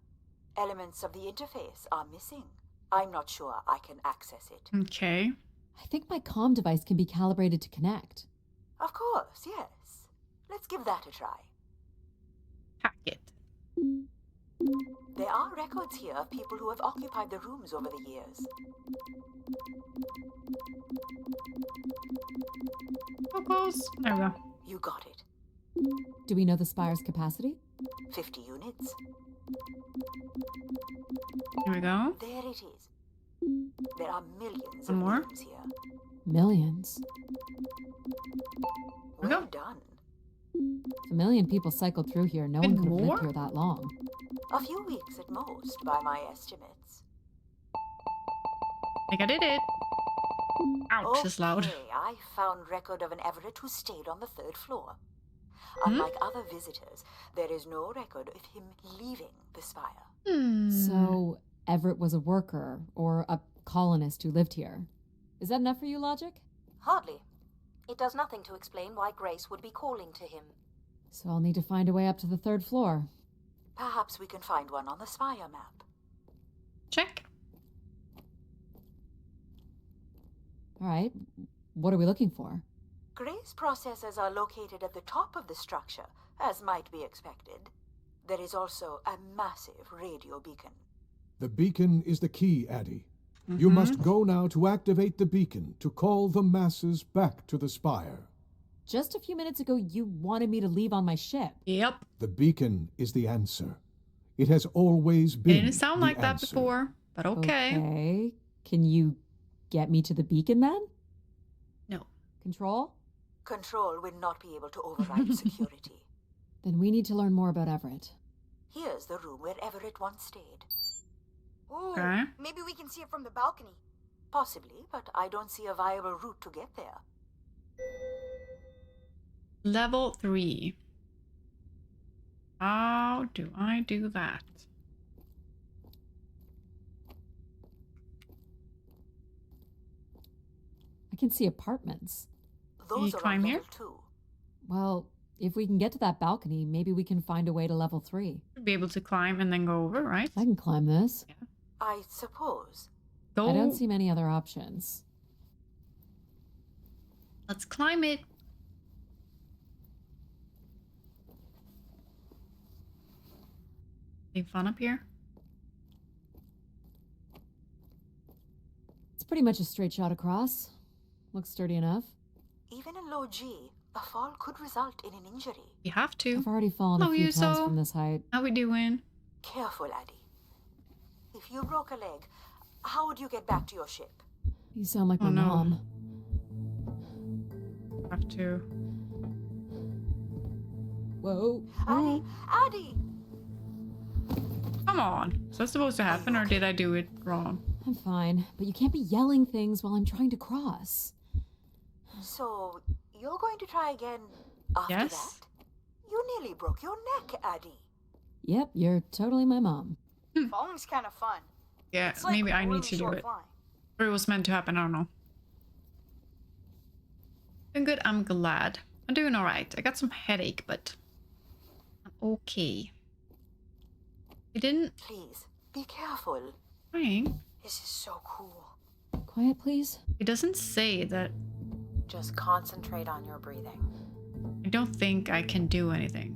Elements of the interface are missing. I'm not sure I can access it. Okay. I think my comm device can be calibrated to connect. Of course, yes. Let's give that a try. Hack it. There are records here of people who have occupied the rooms over the years. So close. There we go. You got it. Do we know the Spire's capacity? 50 units. Here we go. There it is. There are millions One of more? rooms here. Millions. we Well go. done. If a million people cycled through here, no And one could have more? lived here that long. A few weeks at most, by my estimates. I think I did it. Ouch, it's loud. Okay, I found record of an Everett who stayed on the 3rd floor. Unlike other visitors, there is no record of him leaving the Spire. So, Everett was a worker, or a colonist who lived here. Is that enough for you, Logic? Hardly. It does nothing to explain why Grace would be calling to him. So I'll need to find a way up to the 3rd floor. Perhaps we can find one on the Spire map. Check. Alright, what are we looking for? Grace processors are located at the top of the structure, as might be expected. There is also a massive radio beacon. The beacon is the key, Addie. You must go now to activate the beacon to call the masses back to the spire. Just a few minutes ago, you wanted me to leave on my ship. Yep. The beacon is the answer. It has always It been didn't sound the like that answer. before, but okay. Okay. Can you get me to the beacon then? No. Control? Control will not be able to override security. Then we need to learn more about Everett. Here's the room where Everett once stayed. Ooh, Okay. maybe we can see it from the balcony. Possibly, but I don't see a viable route to get there. Level 3. How do I do that? I can see apartments. Those you are climb on here? level 2. Well, if we can get to that balcony, maybe we can find a way to level 3. Should be able to climb and then go over, right? I can climb this. I suppose. Go. I don't see many other options. Let's climb it. Any fun up here? It's pretty much a straight shot across. Looks sturdy enough. Even in low G, a fall could result in an injury. You have to. I've already fallen Hello, a few times Yuso. from this height. How we doing? Careful, Addie. If you broke a leg, how would you get back to your ship? You sound like Oh, my no. mom. Have to. Whoa. Addie! Addie! Come on. Is that supposed to happen or did I do it wrong? I'm fine, but you can't be yelling things while I'm trying to cross. So, you're going to try again after Yes. that? You nearly broke your neck, Addie. Yep, you're totally my mom. Falling's kind of fun. Yeah, It's like maybe I really need to do short it. flying. Or it was meant to happen, I don't know. Doing good, I'm glad. I'm doing alright. I got some headache, but I'm okay. You didn't Please, be careful. crying. This is so cool. Quiet, please. It doesn't say that. Just concentrate on your breathing. I don't think I can do anything.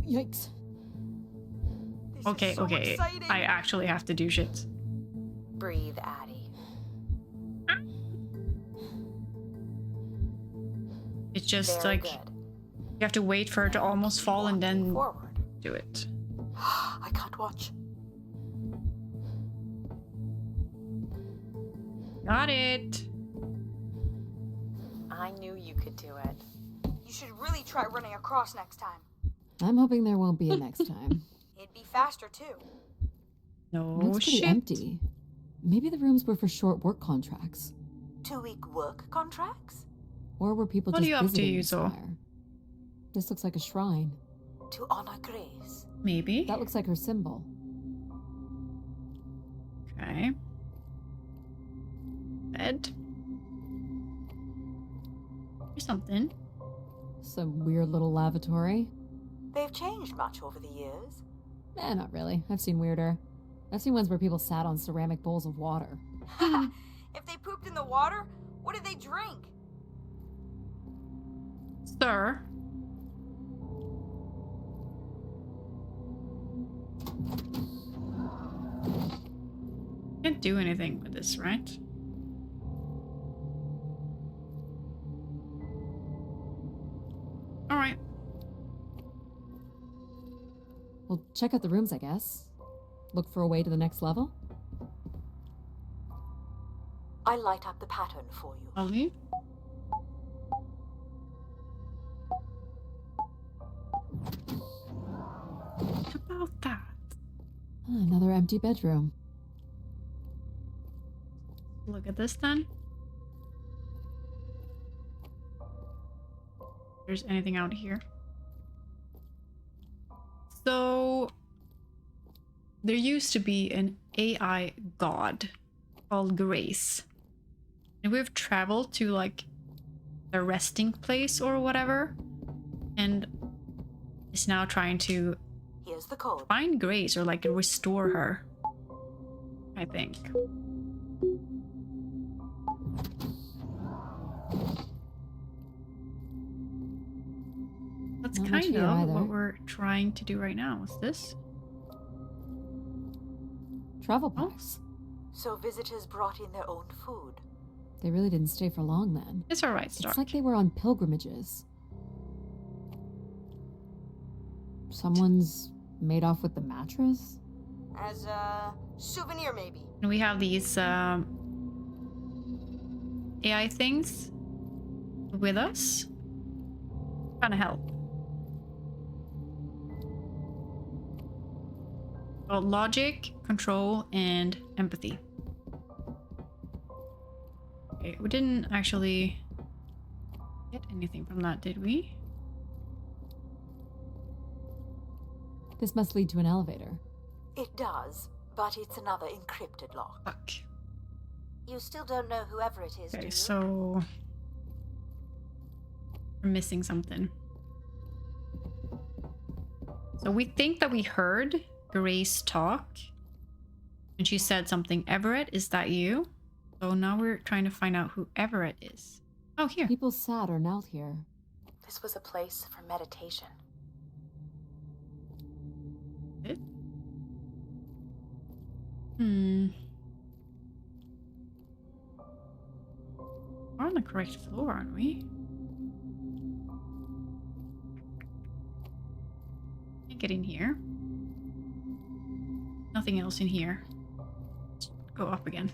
Yikes. This Okay, is so okay. exciting. I actually have to do shit. Breathe, Addie. It's just Very like good. you have to wait for it to almost fall and then Forward. do it. I can't watch. Got it. I knew you could do it. You should really try running across next time. I'm hoping there won't be a next time. It'd be faster too. No Looks pretty shit. empty. Maybe the rooms were for short work contracts. 2-week work contracts? Or were people What are just you up to, visiting the Yuzo? spire? This looks like a shrine. To honor Grace. Maybe. That looks like her symbol. Okay. Bed. Or something. Some weird little lavatory. They've changed much over the years. Not really. I've seen weirder. I've seen ones where people sat on ceramic bowls of water. If they pooped in the water, what did they drink? Sir. Can't do anything with this, right? Alright. Well, check out the rooms, I guess. Look for a way to the next level. I'll light up the pattern for you. Ollie. What about that? Another empty bedroom. Look at this then. There's anything out here. So there used to be an AI god called Grace. And we've traveled to like a resting place or whatever. And is now trying to Here's the code. find Grace or like restore her. I think. That's Not much kind here of either. what we're trying to do right now. What's this? Travel Oh. packs. So visitors brought in their own food. They really didn't stay for long then. It's alright, Stark. It's like they were on pilgrimages. Someone's made off with the mattress? As a souvenir, maybe. And we have these AI things with us. Trying to help. Well, logic, control, and empathy. Okay, we didn't actually get anything from that, did we? This must lead to an elevator. It does, but it's another encrypted lock. Fuck. You still don't know whoever it is, do Okay, you? so we're missing something. So we think that we heard Grace talk, and she said something. Everett, is that you? So now we're trying to find out who Everett is. Oh, here. People sat or knelt here. This was a place for meditation. It? Hmm. We're on the correct floor, aren't we? Can't get in here. Nothing else in here. Let's go up again.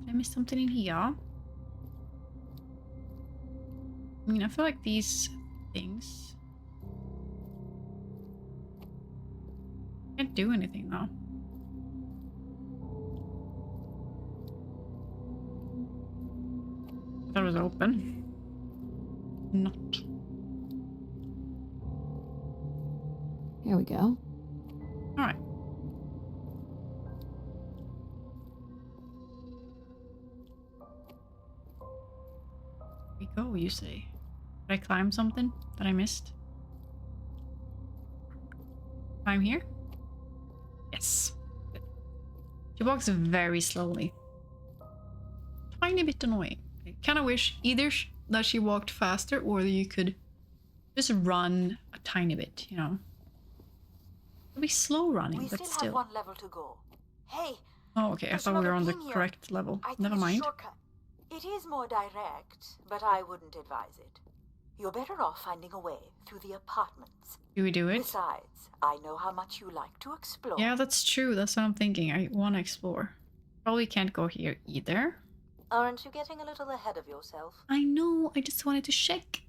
Did I miss something in here? I mean, I feel like these things can't do anything though. I thought it was open. Not. Here we go. Alright. We go, you say. Did I climb something that I missed? Climb here? Yes. Good. She walks very slowly. Tiny bit annoying. I kind of wish either that she walked faster or that you could just run a tiny bit, you know? It'd be slow running, We but still still. have one level to go. Hey, Oh, okay. I there's thought we were on another the thing here. correct level. I think Never it's a mind. shortcut. It is more direct, but I wouldn't advise it. You're better off finding a way through the apartments. Do we do it? Besides, I know how much you like to explore. Yeah, that's true. That's what I'm thinking. I want to explore. Probably can't go here either. Aren't you getting a little ahead of yourself? I know. I just wanted to check.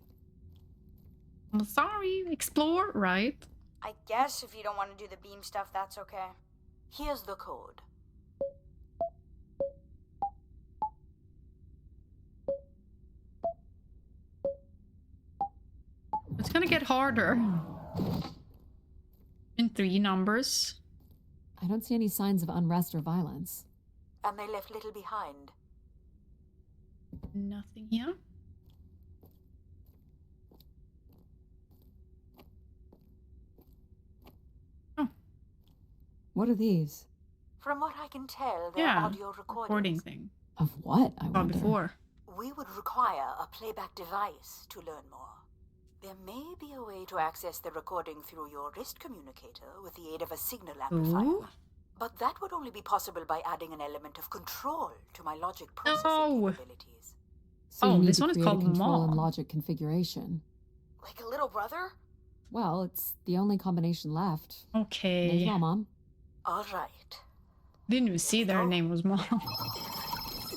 I'm sorry. Explore, right? I guess if you don't want to do the beam stuff, that's okay. Here's the code. It's gonna get harder. In 3 numbers. I don't see any signs of unrest or violence. And they left little behind. Nothing here. Oh, What are these? From what I can tell, they're yeah. audio Recording recordings. thing. Of what, I Saw wonder? before. We would require a playback device to learn more. There may be a way to access the recording through your wrist communicator with the aid of a signal amplifier. Ooh. But that would only be possible by adding an element of control to my logic processing No. capabilities. So you Oh, need this to one is create called a control and Mom. logic configuration. Like a little brother? Well, it's the only combination left. There's Okay. Mom. All right. Didn't even see that her name was Mom.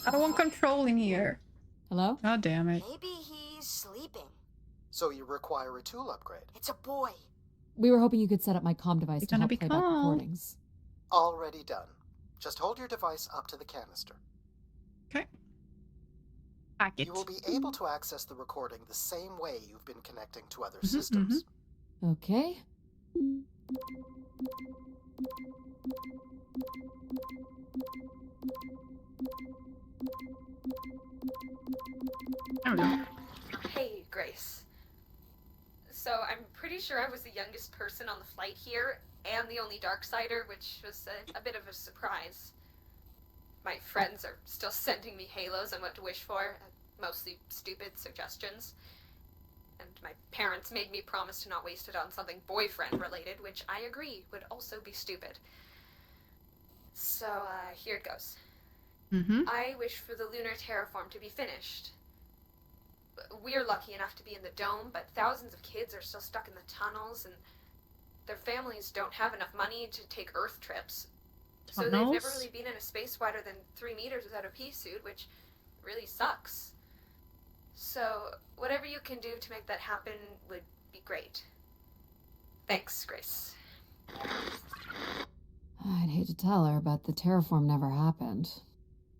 I don't want control in here. Hello? God damn it. Maybe he's sleeping. So you require a tool upgrade. It's a boy. We were hoping you could set up my comm device You're to gonna help be play back calm. recordings. Already done. Just hold your device up to the canister. Okay. Pack it. You will be able to access the recording the same way you've been connecting to other Mhm, systems. Okay. There we go. Hey, Grace. So I'm pretty sure I was the youngest person on the flight here, and the only Darksider, which was a bit of a surprise. My friends are still sending me halos on what to wish for. mostly stupid suggestions. And my parents made me promise to not waste it on something boyfriend related, which I agree would also be stupid. So, here it goes. I wish for the lunar terraform to be finished. We're lucky enough to be in the dome, but thousands of kids are still stuck in the tunnels, and their families don't have enough money to take Earth trips. So they've never really been in a space wider than 3 meters without a pea suit, which really sucks. So, whatever you can do to make that happen would be great. Thanks, Grace. I'd hate to tell her, but the terraform never happened.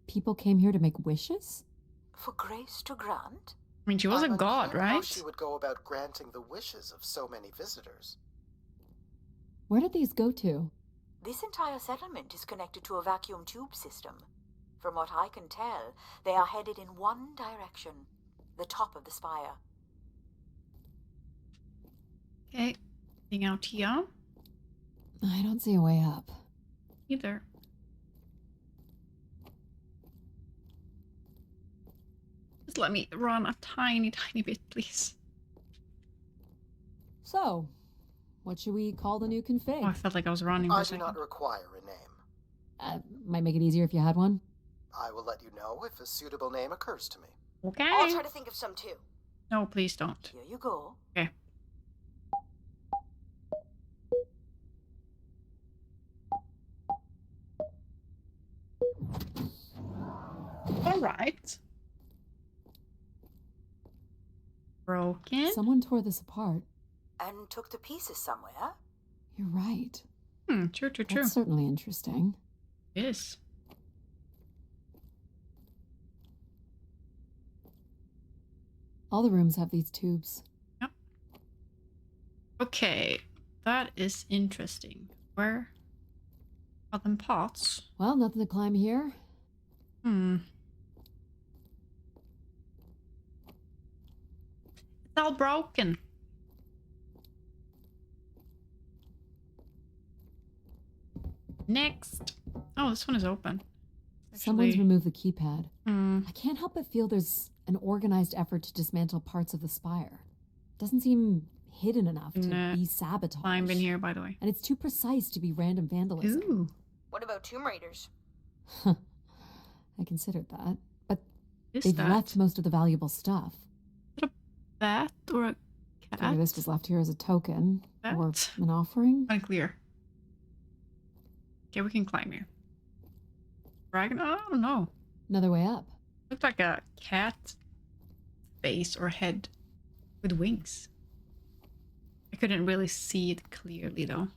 People came here to make wishes? For Grace to grant? I mean, she was a I'm god, unclear how right? she would go about granting the wishes of so many visitors. Where did these go to? This entire settlement is connected to a vacuum tube system. From what I can tell, they are headed in one direction. The top of the spire. Okay. Anything out here? I don't see a way up. Either. Just let me run a tiny bit, please. So, what should we call the new config? Oh, I felt like I was running for a I do second. not require a name. Might make it easier if you had one. I will let you know if a suitable name occurs to me. Okay. I'll try to think of some too. No, please don't. Here you go. Okay. All right. Broken. Someone tore this apart. And took the pieces somewhere. You're right. True. That's certainly interesting. Yes. All the rooms have these tubes. Yep. Okay, that is interesting. Where are them pots? Well, nothing to climb here. It's all broken. Next. Oh, this one is open. Someone's Actually- removed the keypad. Hmm. I can't help but feel there's an organized effort to dismantle parts of the spire. Doesn't seem hidden enough to Nah. be sabotaged. Climb in here, by the way. And it's too precise to be random vandalism. Ooh. What about Tomb Raiders? I considered that. But Is they've that left most of the valuable stuff. a bat or a cat? Figure this was left here as a token. Or Bat? an offering. Unclear. Okay, we can climb here. Dragon? I don't know. Another way up. Looked like a cat face or head with wings. I couldn't really see it clearly though.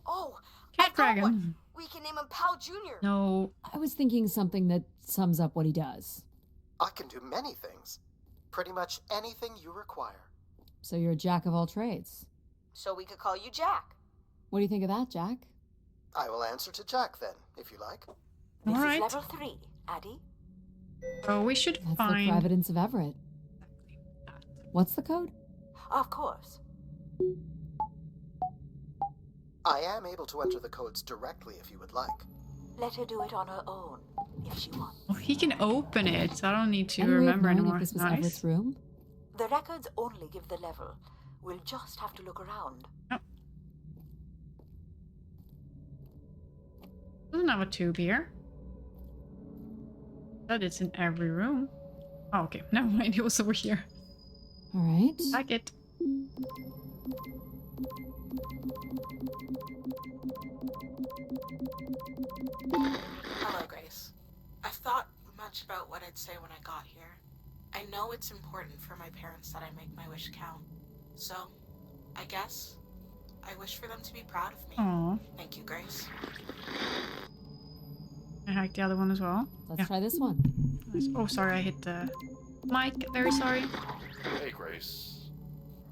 Oh, Cat I got one. dragon. We can name him Pal Jr. No. I was thinking something that sums up what he does. I can do many things. Pretty much anything you require. So you're a jack of all trades. So we could call you Jack. What do you think of that, Jack? I will answer to Jack then, if you like. This All right. is level 3, Addie. So we should Let's look find for evidence of Everett. What's the code? Of course. I am able to enter the codes directly if you would like. Let her do it on her own, if she wants. Oh, he can open it, so I don't need to Any way of remember knowing anymore. if this was Nice. Everett's room? The records only give the level. We'll just have to look around. Doesn't have a tube here. But it's in every room. Oh, okay. Never mind. It was over here. All right. Like it. Hello, Grace. I've thought much about what I'd say when I got here. I know it's important for my parents that I make my wish count. So, I guess I wish for them to be proud of me. Aw. Thank you, Grace. I hacked the other one as well. Let's try this one. Nice. Oh, sorry. I hit the mic. Very sorry. Hey, Grace.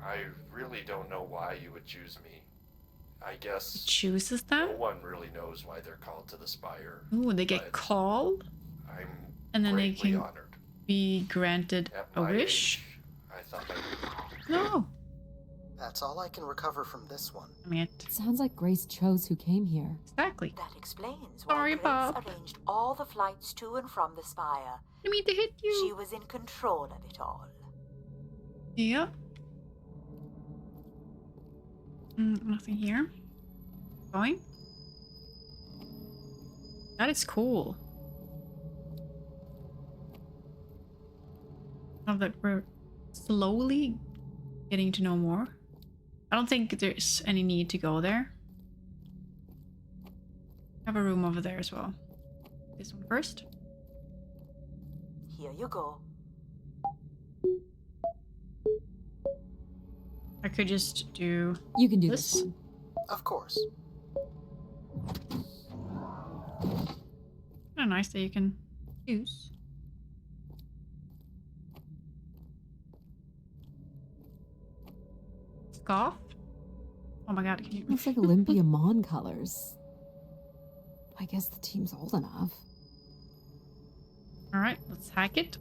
I really don't know why you would choose me. I guess Chooses them? no one really knows why they're called to the Spire. Ooh, they get but called I'm and then they greatly can honored. be granted At a my wish. age, I thought I No. That's all I can recover from this one. I mean, Sounds like Grace chose who came here. exactly. That explains Sorry, why Grace Bob. arranged all the flights to and from the Spire. I mean to hit She you. was in control of it all. Yeah. Nothing here. Going. That is cool. Now that we're slowly getting to know more. I don't think there's any need to go there. I have a room over there as well. This one first. Here you go. I could just do You can do this. this one. Of course. Kind of nice that you can choose. Scarf? Oh my god, can you... Looks like Olympia Mon colors. I guess the team's old enough. Alright, let's hack it.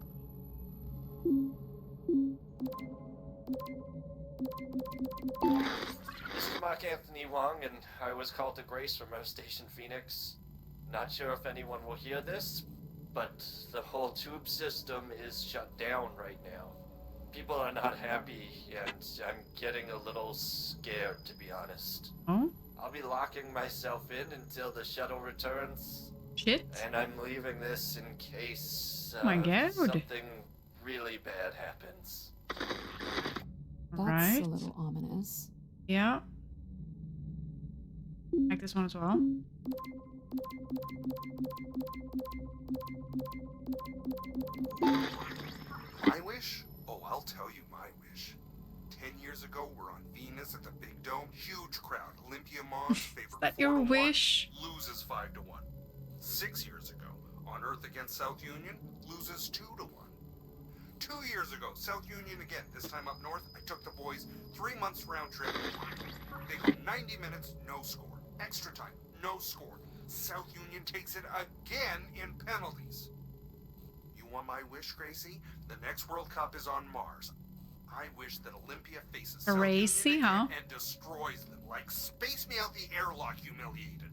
This is Mark Anthony Wong, and I was called to Grace from our station Phoenix. Not sure if anyone will hear this, but the whole tube system is shut down right now. People are not happy, and I'm getting a little scared, to be honest. Oh? I'll be locking myself in until the shuttle returns, Shit. and I'm leaving this in case Oh my god. something really bad happens. That's Right. a little ominous. Yeah. Hack this one as well. My wish? Oh, I'll tell you my wish. 10 years ago, we're on Venus at the Big Dome. Huge crowd. Olympia Mons favored Is that 4 your to 1, wish? loses 5 to 1. 6 years ago, on Earth against South Union, loses 2 to 1. 2 years ago, South Union again. This time up north, I took the boys 3 months round trip. They go 90 minutes, no score. Extra time, no score. South Union takes it again in penalties. You want my wish, Gracie? The next World Cup is on Mars. I wish that Olympia faces South Gracie, Union huh? again and destroys them, like Space Me Out the Airlock humiliated.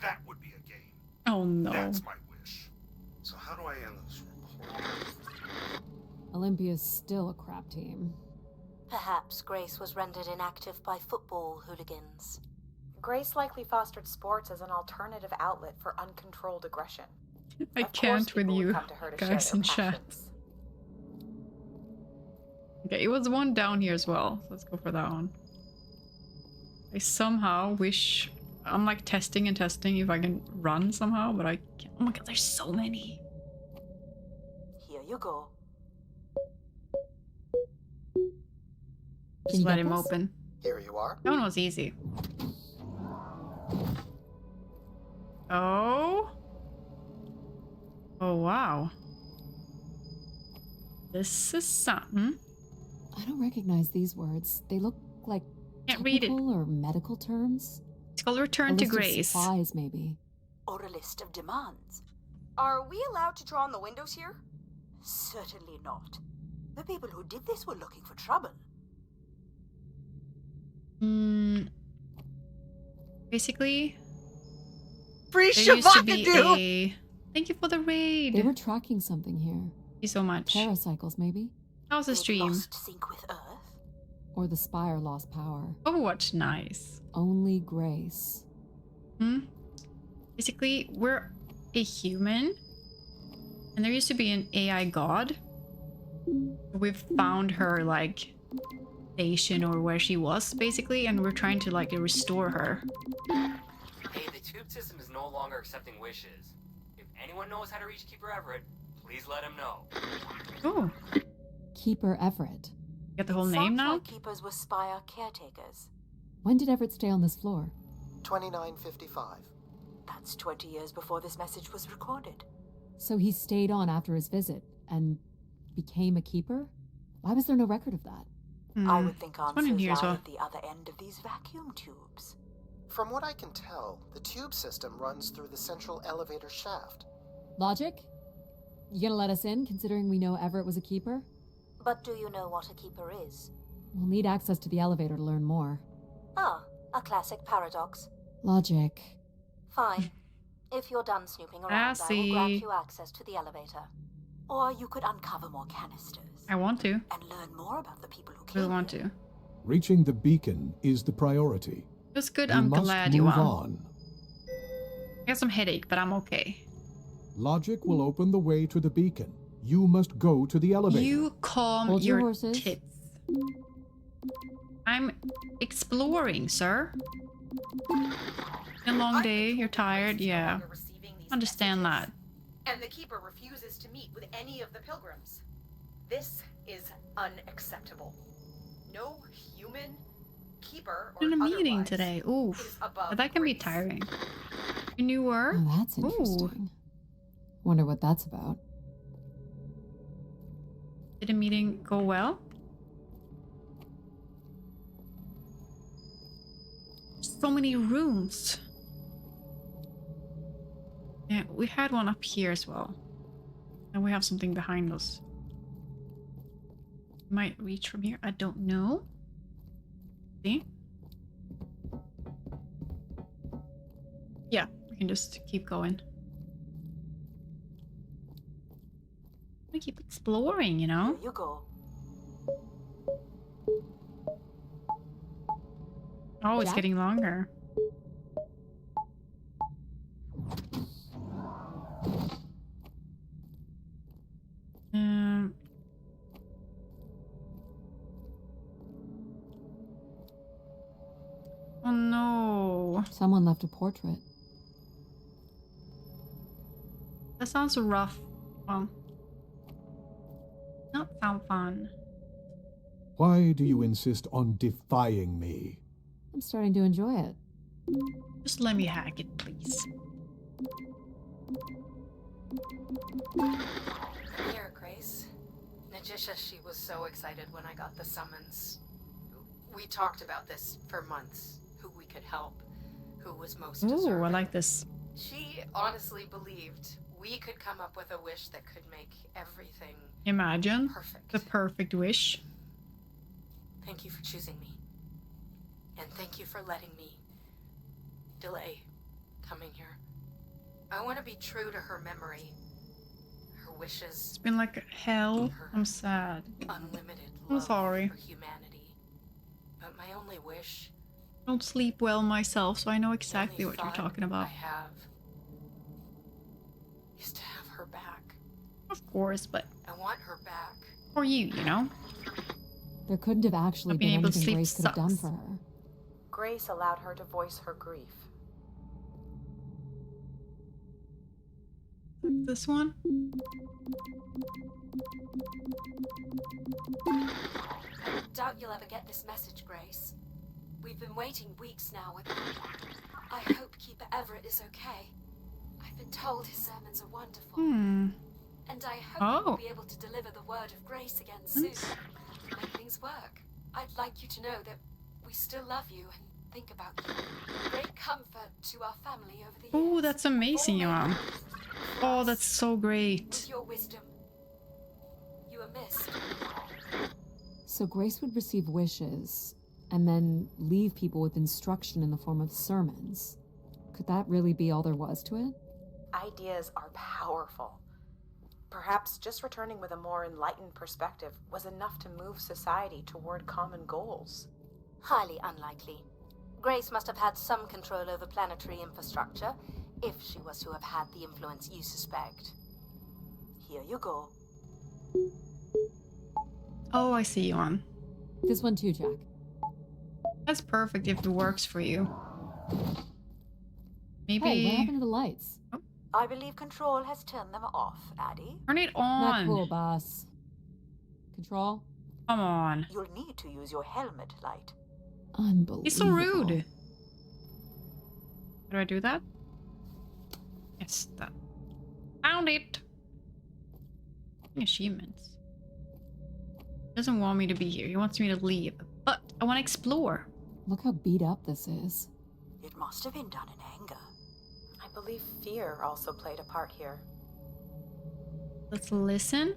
That would be a game. Oh no. That's my wish. So how do I end this report? Olympia's still a crap team. Perhaps Grace was rendered inactive by football hooligans. Grace likely fostered sports as an alternative outlet for uncontrolled aggression. I Of course can't with people would you come to her to guys share in their chat. passions. Okay, it was one down here as well. So let's go for that one. I somehow wish... I'm like testing and testing if I can run somehow, but I can't. Oh my god, there's so many. Here you go. Just you let get him this? open. Here you are. That one was easy. Oh. Oh wow. This is something. I don't recognize these words. They look like Can't read it. technical or medical terms. It's called Return A to list of Grace. supplies, maybe. Or a list of demands. Are we allowed to draw on the windows here? Certainly not. The people who did this were looking for trouble. Basically, Free there used to be Shabakadoo! a... Thank you for the raid. They Thank were tracking something here. you so much. Paracycles, maybe? How's the They'd stream? lost sync with Earth. Or the Spire lost power. Overwatch, nice. Only Grace. Basically, we're a human, and there used to be an AI god. We've found her, like, station or where she was, basically, and we're trying to, like, restore her. Hey, the tube system is no longer accepting wishes. If anyone knows how to reach Keeper Everett, please let him know. Oh, Keeper Everett. get the whole It name sounds now? like keepers were Spire caretakers. When did Everett stay on this floor? 2955. That's 20 years before this message was recorded. So he stayed on after his visit and became a keeper? Why was there no record of that? I would think one in answers here as lie well. at the other end of these vacuum tubes. From what I can tell, the tube system runs through the central elevator shaft. Logic? You gonna let us in, considering we know Everett was a keeper? But do you know what a keeper is? We'll need access to the elevator to learn more. Ah, a classic paradox. Logic. Fine. If you're done snooping around, I will grant you access to the elevator. Or you could uncover more canisters. I want to. And learn more about the people who I came really want here. to. Reaching the beacon is the priority. It's good. You I'm must glad you move won. on. I got some headache, but I'm okay. Logic will open the way to the beacon. You must go to the elevator. You calm Hold your your horses. tits. I'm exploring, sir. A long day, you're tired, yeah. Understand that. And the Keeper refuses to meet with any of the pilgrims. This is unacceptable. No human, Keeper, or In a meeting otherwise, today. Oof. is above That can be grace. tiring. You knew her? Oh, that's interesting. Wonder what that's about. Did the meeting go well? So many rooms. Yeah, we had one up here as well. And we have something behind us. Might reach from here. I don't know. See? Yeah, we can just keep going. We keep exploring, you know? Here you go. Oh, it's Yeah. getting longer. Um. Oh no. Someone left a portrait. That sounds rough. Well, not sound fun. Why do you insist on defying me? I'm starting to enjoy it. Just let me hack it, please. Here, Grace. Najisha, she was so excited when I got the summons. We talked about this for months. Who we could help. Who was most Ooh, deserving. I like this. She honestly believed we could come up with a wish that could make everything Imagine perfect. the perfect wish. Thank you for choosing me. And thank you for letting me delay coming here. I want to be true to her memory, her wishes, It's been like hell. I'm sad. unlimited I'm love sorry. for humanity. But my only wish, I don't sleep well myself, so I know the exactly only what you're thought talking about. I have is to have her back. Of course, but I want her back. for you, you know? There couldn't have actually Not being been able to anything sleep Grace could have done sucks. for her. Grace allowed her to voice her grief. This one? I doubt you'll ever get this message, Grace. We've been waiting weeks now with... I hope Keeper Everett is okay. I've been told his sermons are wonderful. And I hope you'll be able to deliver the word of grace again soon. Make things work. I'd like you to know that we still love you and think about you. Great comfort to our family over the years. Oh, that's amazing, Johan. Oh, that's so great. With your wisdom, you are missed. So Grace would receive wishes and then leave people with instruction in the form of sermons. Could that really be all there was to it? Ideas are powerful. Perhaps just returning with a more enlightened perspective was enough to move society toward common goals. Highly unlikely. Grace must have had some control over planetary infrastructure, if she was to have had the influence you suspect. Here you go. Oh, I see, Johan. This one too, Jack. That's perfect if it works for you. Maybe... Hey, what happened to the lights? I believe Control has turned them off, Addie. Turn it Not on. cool, boss. Control? Come on. You'll need to use your helmet light. Unbelievable. He's so rude. How do I do that? Yes, that. Found it. Achievements. He doesn't want me to be here. He wants me to leave. But I want to explore. Look how beat up this is. It must have been done in anger. I believe fear also played a part here. Let's listen.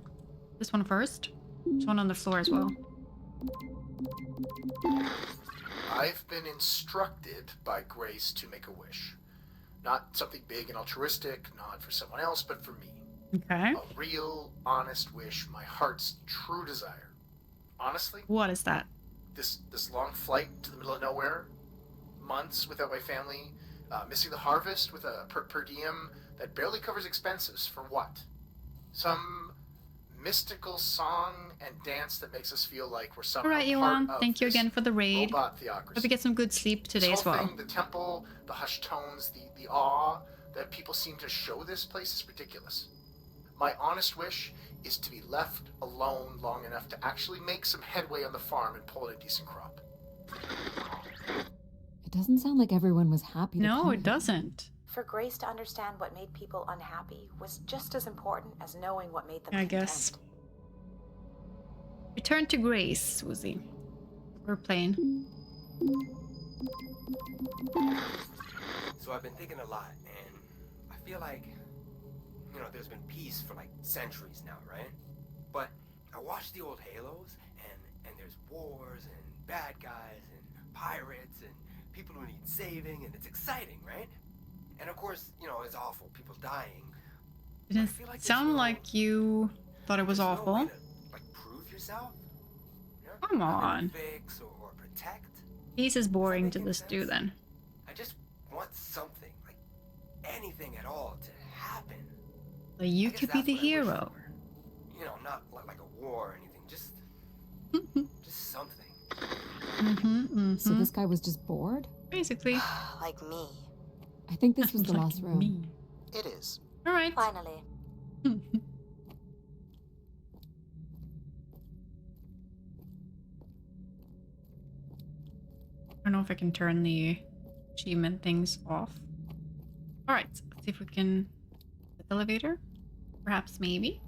This one first. This one on the floor as well. I've been instructed by Grace to make a wish. Not something big and altruistic, not for someone else, but for me. Okay. A real, honest wish, my heart's true desire. Honestly, What is that? this long flight to the middle of nowhere, months without my family, missing the harvest with a per diem that barely covers expenses, for what? Some mystical song and dance that makes us feel like we're somehow All right, part Yuan. of Thank you this again for the raid. robot theocracy. Hope you get some good sleep today This as whole well. thing, the temple, the hushed tones, the awe that people seem to show this place is ridiculous. My honest wish is to be left alone long enough to actually make some headway on the farm and pull in a decent crop. It doesn't sound like everyone was happy to No, come it here. doesn't. For Grace to understand what made people unhappy was just as important as knowing what made them I content. guess. Return to Grace, Susie. We're playing. So I've been thinking a lot, and I feel like, there's been peace for like centuries now, right? But I watch the old Halos, and there's wars and bad guys and pirates and people who need saving, and it's exciting, right? And of course, it's awful, people dying. It didn't sound like you thought it was awful. No way to, prove yourself? Come on. Fix or protect. Peace is boring to this dude then. I just want something, like anything at all, to happen. Like you could be the hero. Not like a war or anything, just something. So this guy was just bored? Basically. Like me. I think this was the Like last room. me. It is. All right. Finally. I don't know if I can turn the achievement things off. Alright, let's see if we can get the elevator. Perhaps, maybe.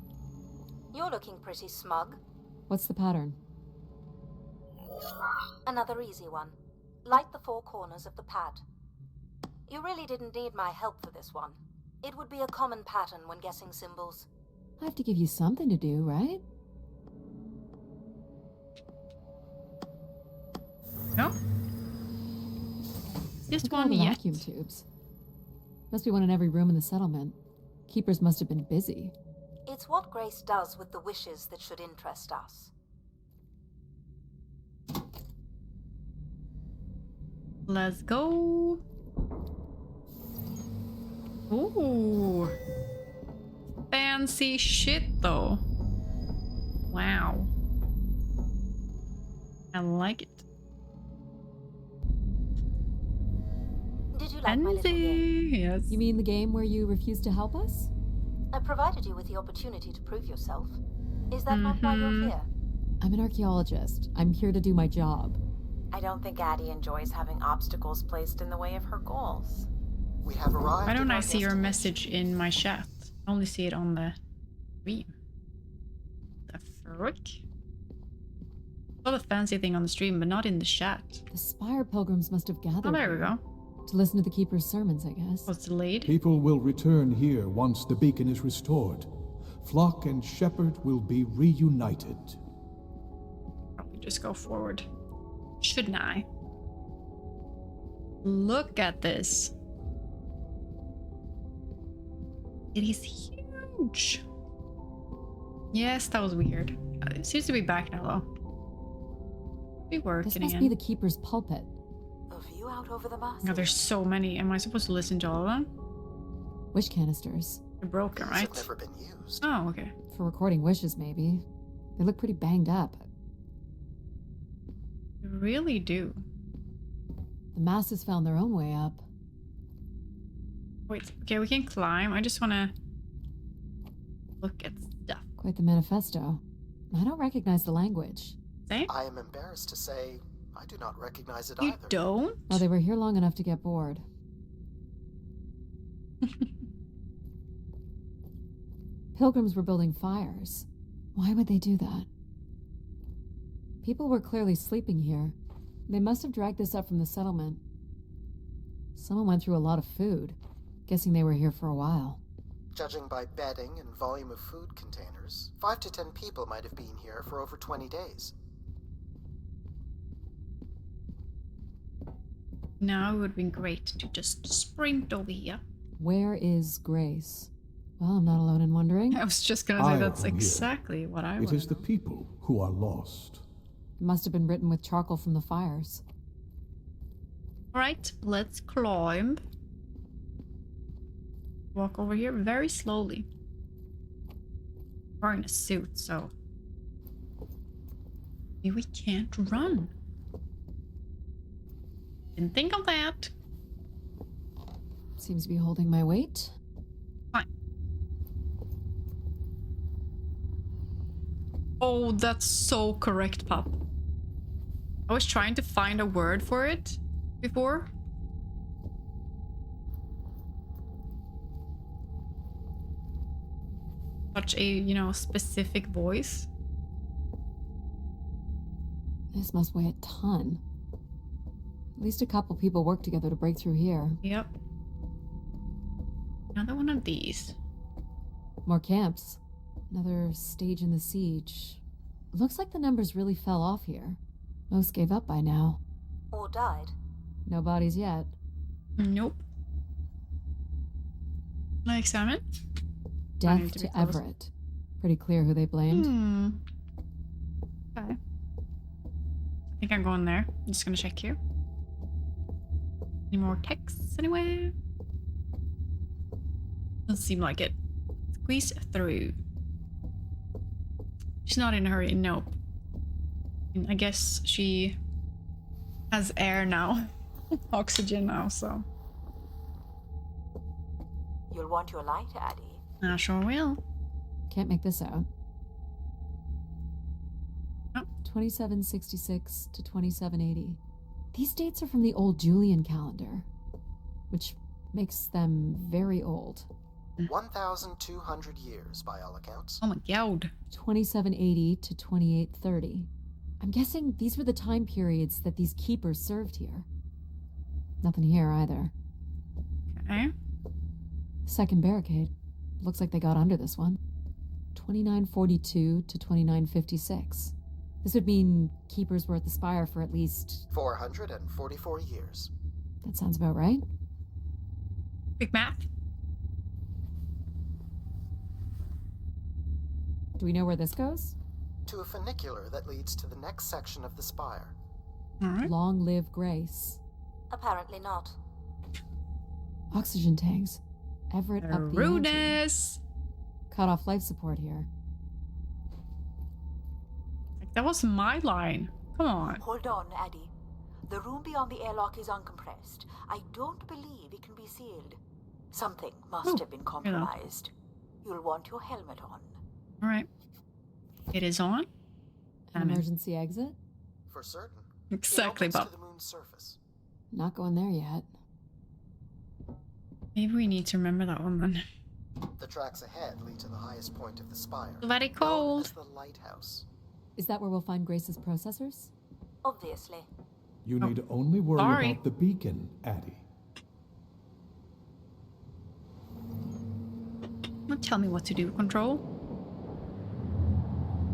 You're looking pretty smug. What's the pattern? Another easy one. Light the four corners of the pad. You really didn't need my help for this one. It would be a common pattern when guessing symbols. I have to give you something to do, right? No? Just Look at all one the yet. vacuum tubes. Must be one in every room in the settlement. Keepers must have been busy. It's what Grace does with the wishes that should interest us. Let's go. Ooh. Fancy shit though. Wow. I like it. Did you like my little game? Yes. You mean the game where you refused to help us? I provided you with the opportunity to prove yourself. Is that not why you're here? I'm an archaeologist. I'm here to do my job. I don't think Addie enjoys having obstacles placed in the way of her goals. We have arrived. Why don't at I our see your destination. message in my chat? I only see it on the stream. The frick? Saw the fancy thing on the stream, but not in the chat. The Spire pilgrims must have gathered Oh, there we here. go. To listen to the Keeper's sermons, I guess. Oh, it's delayed? People will return here once the beacon is restored. Flock and shepherd will be reunited. Probably just go forward. Shouldn't I? Look at this. It is huge. Yes, that was weird. It seems to be back now, though. Be working This must again. be the Keeper's pulpit. A view out over the marshes. No, there's so many. Am I supposed to listen to all of them? Wish canisters. They're broken, These right? have never been used. Oh, okay. For recording wishes, maybe. They look pretty banged up. They really do. The masses found their own way up. Wait, okay, we can climb. I just want to look at stuff. Quite the manifesto. I don't recognize the language. Same? I am embarrassed to say I do not recognize it You either. don't? Oh, they were here long enough to get bored. Pilgrims were building fires. Why would they do that? People were clearly sleeping here. They must have dragged this up from the settlement. Someone went through a lot of food. Guessing they were here for a while. Judging by bedding and volume of food containers, 5 to 10 people might have been here for over 20 days. Now it would have been great to just sprint over here. Where is Grace? Well, I'm not alone in wondering. I was just gonna say I that's am here. exactly what I It want. is the people who are lost. It must have been written with charcoal from the fires. Alright, let's climb. Walk over here very slowly. Wearing a suit, so maybe we can't run. Didn't think of that. Seems to be holding my weight. Fine. Oh, that's so correct, Pop. I was trying to find a word for it before. Such a, you know, specific voice. This must weigh a ton. At least a couple people work together to break through here. Yep. Another one of these. More camps. Another stage in the siege. Looks like the numbers really fell off here. Most gave up by now. Or died. No bodies yet. Nope. Can I examine? Death to Everett. Pretty clear who they blamed. Okay. I think I'm going there. I'm just gonna check here. Any more texts anywhere? Doesn't seem like it. Squeeze through. She's not in a hurry. Nope. I guess she has air now. Oxygen now, so. You'll want your light, Addie. I sure will. Can't make this out. Oh. 2766 to 2780. These dates are from the old Julian calendar, which makes them very old. 1,200 years by all accounts. Oh my god. 2780 to 2830. I'm guessing these were the time periods that these keepers served here. Nothing here either. Okay. Second barricade. Looks like they got under this one. 2942 to 2956. This would mean keepers were at the spire for at least 444 years. That sounds about right. Quick math. Do we know where this goes? To a funicular that leads to the next section of the spire. Alright. Long live Grace. Apparently not. Oxygen tanks. Everett up the ante. Rudeness. Cut off life support here. Like, that was my line. Come on. Hold on, Addie. The room beyond the airlock is uncompressed. I don't believe it can be sealed. Something must have been compromised. You'll want your helmet on. Alright. It is on. An emergency exit? For certain. Exactly, It Bob. opens to the moon's surface. Not going there yet. Maybe we need to remember that one then. The tracks ahead lead to the highest point of the spire. Very known cold. as the lighthouse. Is that where we'll find Grace's processors? Obviously. You need only worry sorry. about the beacon, Addie. Don't tell me what to do, Control.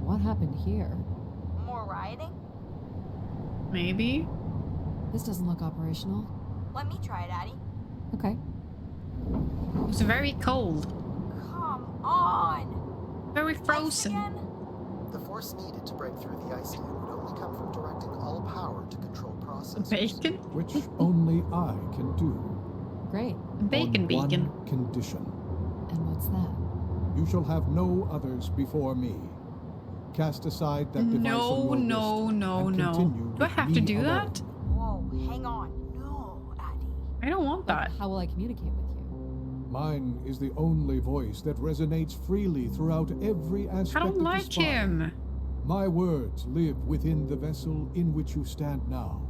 What happened here? More rioting? Maybe. This doesn't look operational. Let me try it, Addie. Okay. It was very cold. Come on! Very Ice frozen. again? The force needed to break through the ice dam would only come from directing all power to control processors. Bacon? Which only I can do. Great. Bacon on beacon. one condition. And what's that? You shall have no others before me. Cast aside that device No, on your no, wrist no, and no. continue Do I with have me to do alone. that? Whoa, hang on. No, Addie. I don't want that. How will I communicate with you? Mine is the only voice that resonates freely throughout every aspect I don't of the like spire. him. My words live within the vessel in which you stand now.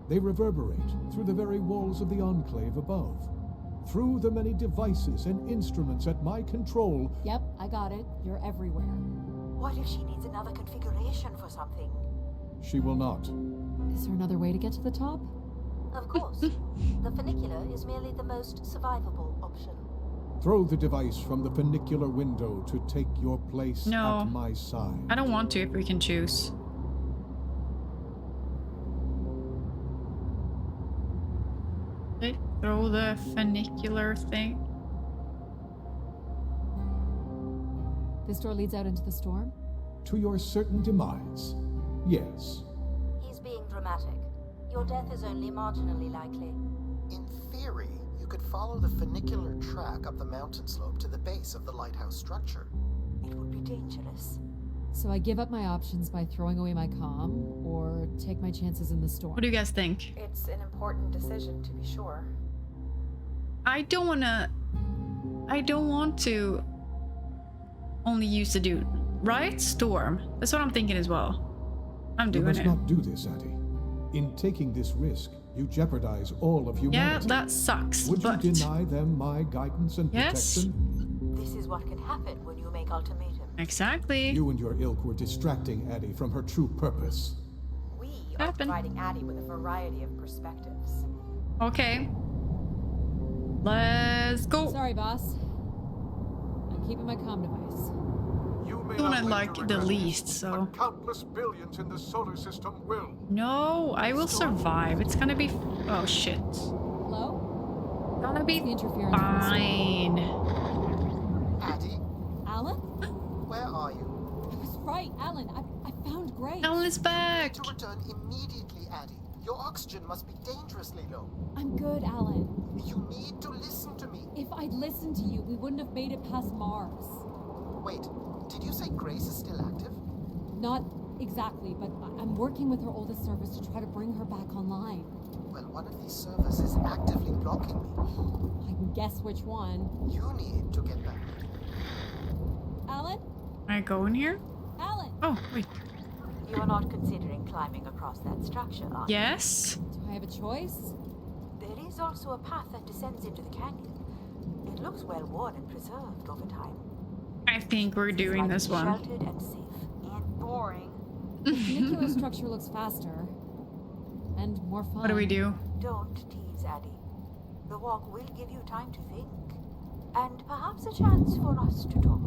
They reverberate through the very walls of the enclave above. Through the many devices and instruments at my control. Yep, I got it. You're everywhere. What if she needs another configuration for something? She will not. Is there another way to get to the top? Of course. The funicular is merely the most survivable option. Throw the device from the funicular window to take your place No. at my side. I don't want to if we can choose. Okay, throw the funicular thing. This door leads out into the storm? To your certain demise. Yes. He's being dramatic. Your death is only marginally likely. In theory, you could follow the funicular track up the mountain slope to the base of the lighthouse structure. It would be dangerous. So I give up my options by throwing away my comm, or take my chances in the storm? What do you guys think? It's an important decision, to be sure. I don't want to only use the dude, right? Storm. That's what I'm thinking as well. I'm You doing must it. not do this, Addie. In taking this risk, you jeopardize all of humanity. Yeah, that sucks. Would but you deny them my guidance and yes, protection? This is what can happen when you make ultimatums. exactly. You and your ilk were distracting Addie from her true purpose. We are providing Addie with a variety of perspectives. Okay. Let's go. Sorry, boss. I'm keeping my comm device. The one I like the least, so. Countless billions in the solar system will. No, I will survive. It's gonna be. Oh shit. Hello? Gonna be The interference fine. Addie, Alan? where are you? I was right, Alan. I found Grace. Alan is You back. need to return immediately, Addie. Your oxygen must be dangerously low. I'm good, Alan. You need to listen to me. If I'd listened to you, we wouldn't have made it past Mars. Wait, did you say Grace is still active? Not exactly, but I'm working with her oldest service to try to bring her back online. Well, one of these servers is actively blocking me. I can guess which one. You need to get back. Alan? Can I go in here? Alan! Oh, wait. You are not considering climbing across that structure, are you? Yes. Do I have a choice? There is also a path that descends into the canyon. It looks well worn and preserved over time. I think we're doing this one. Sheltered and safe. And boring. The funicular structure looks faster. And more fun. What do we do? Don't tease, Addie. The walk will give you time to think. And perhaps a chance for us to talk.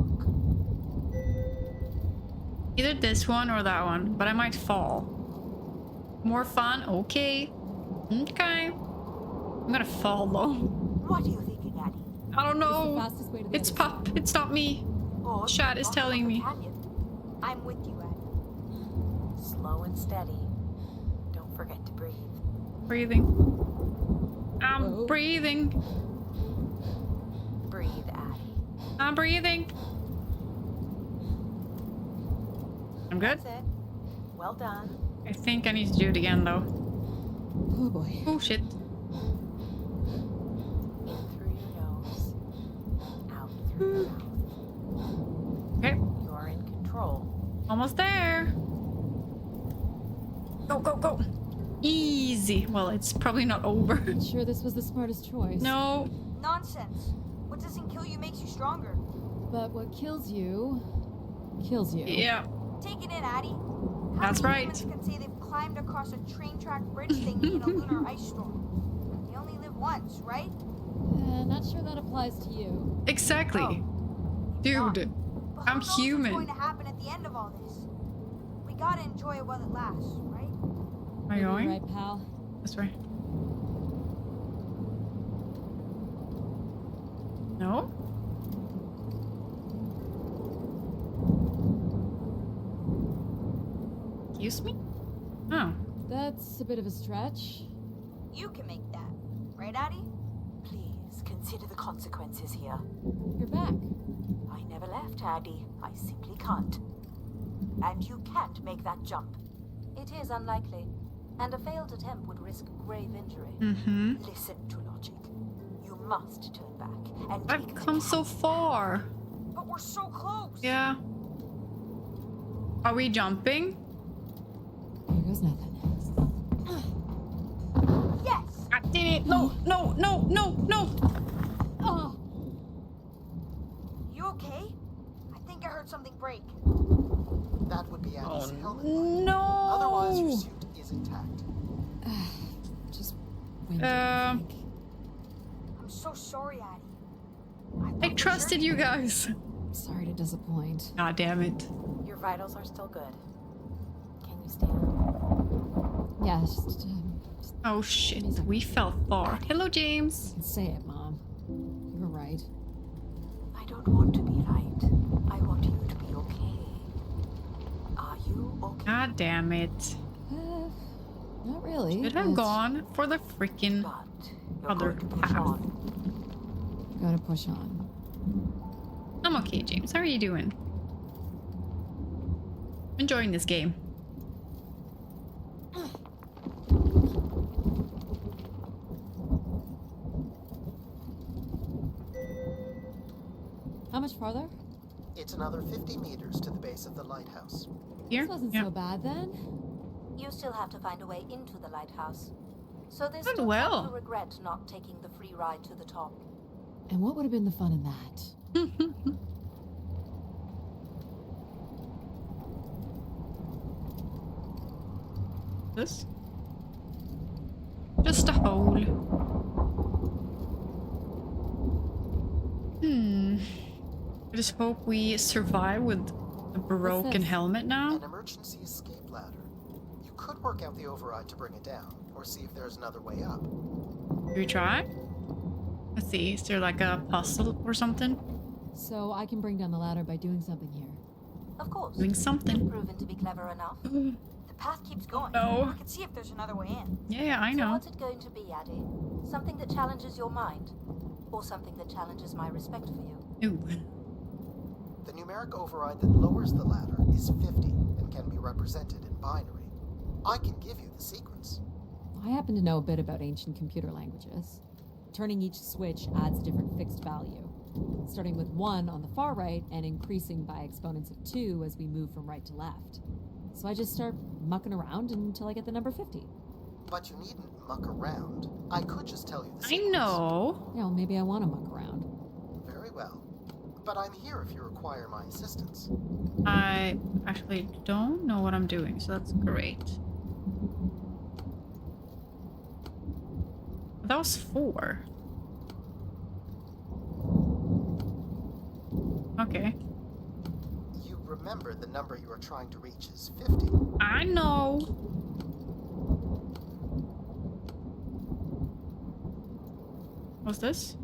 Either this one or that one, but I might fall. More fun? Okay. Okay. I'm gonna fall though. What are you thinking, Addie? I don't It's the know. fastest way to the It's other Pop. It's not me. Or Chat is walk telling up the me. canyon. I'm with you, Addie. Slow and steady. Don't forget to breathe. Breathing. I'm Whoa. breathing. Breathe, Addie. I'm breathing. I'm good. That's it. Well done. I think I need to do it again though. Oh boy. Oh shit. In through your nose. Out through your mouth. Okay. You're in control. Almost there. Go, go, go. Easy. Well, it's probably not over. Not sure this was the smartest choice. No. Nonsense. What doesn't kill you makes you stronger. But what kills you you. Yeah. Take it in, Addie. That's How many right. humans can say they've climbed across a train track bridge thingy in a lunar ice storm? You only live once, right? Not sure that applies to you. Exactly. Dude. But I'm who knows human. What's going to happen at the end of all this? We gotta enjoy it while it lasts, right? Am I You're going? right, pal. This way. No? Excuse me? Oh. That's a bit of a stretch. You can make that, right, Addie? Please consider the consequences here. You're back. I never left, Addie. I simply can't. And you can't make that jump. It is unlikely, and a failed attempt would risk grave injury. Mm-hmm. Listen to logic. You must turn back and I've take come so far. But we're so close. Yeah. Are we jumping? Here goes nothing. Yes! I did it! No, no, no, no, no! Oh, You okay? I think I heard something break. That would be Addie's helmet. No! Otherwise, your suit is intact. just winded, Um, I think. I'm so sorry, Addie. I trusted you guys. Sorry to disappoint. God damn it. Your vitals are still good. Can you stand? Yeah, just Oh shit, we fell far. Hello, James. Say it, Mom. You're right. I don't want to be right. I want you to be okay. Are you okay? God damn it. Not really. Should have but gone for the freaking other path. Gotta push on. I'm okay, James. How are you doing? Enjoying this game. How much farther? It's another 50 meters to the base of the lighthouse. Here? This wasn't so bad then. You still have to find a way into the lighthouse. So there's Done still well. time to regret not taking the free ride to the top. And what would have been the fun in that? This? Just a hole. I just hope we survive with a broken helmet now. An emergency escape ladder. You could work out the override to bring it down, or see if there's another way up. Should we try? Let's see, is there like a puzzle or something? So I can bring down the ladder by doing something here. Of course. Doing something. You've proven to be clever enough. The path keeps going. No. We can see if there's another way in. Yeah, I know. So what's it going to be, Addie? Something that challenges your mind? Or something that challenges my respect for you? Ooh. The numeric override that lowers the ladder is 50 and can be represented in binary. I can give you the sequence. I happen to know a bit about ancient computer languages. Turning each switch adds a different fixed value, starting with 1 on the far right and increasing by exponents of 2 as we move from right to left. So I just start mucking around until I get the number 50. But you needn't muck around. I could just tell you the I sequence. know. Yeah, well, maybe I want to muck around. Very well. But I'm here if you require my assistance. I actually don't know what I'm doing, so that's great. That was 4. Okay. You remember the number you are trying to reach is 50. I know. What's this?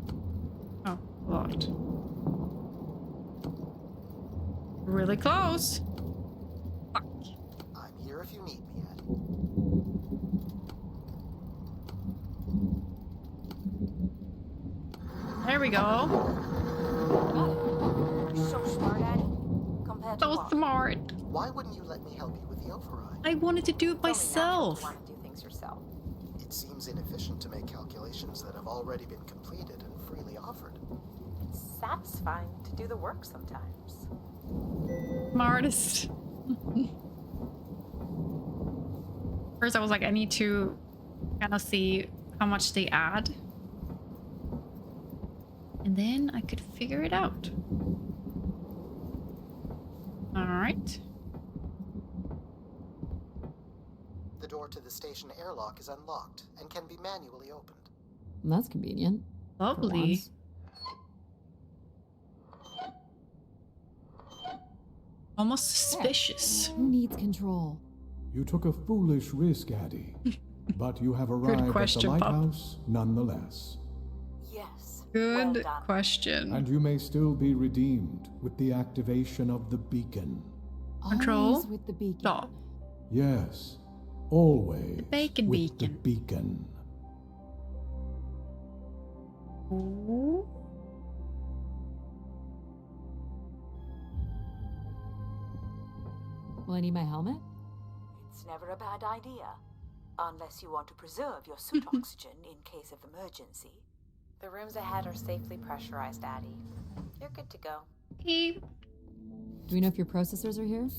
Oh, locked. Really close. Fuck. I'm here if you need me, Addie. There we go. You're so smart, Addie. Compared to So what? smart. Why wouldn't you let me help you with the override? I wanted to do it It's only natural myself. to want to do things yourself. It seems inefficient to make calculations that have already been completed and freely offered. It's satisfying to do the work sometimes. Smartest. First, I was like, I need to kind of see how much they add. And then I could figure it out. Alright. The door to the station airlock is unlocked and can be manually opened. That's convenient. for Lovely. once. Almost suspicious. Who needs control? You took a foolish risk, Addie. But you have arrived at question, the Pup. lighthouse nonetheless. Yes. Good Well done. question. And you may still be redeemed with the activation of the beacon. Control. Always with the beacon. Stop. Yes, always bacon with beacon. the beacon. Ooh. Will I need my helmet? It's never a bad idea. Unless you want to preserve your suit oxygen in case of emergency. The rooms ahead are safely pressurized, Addie. You're good to go. Beep. Do we know if your processors are here?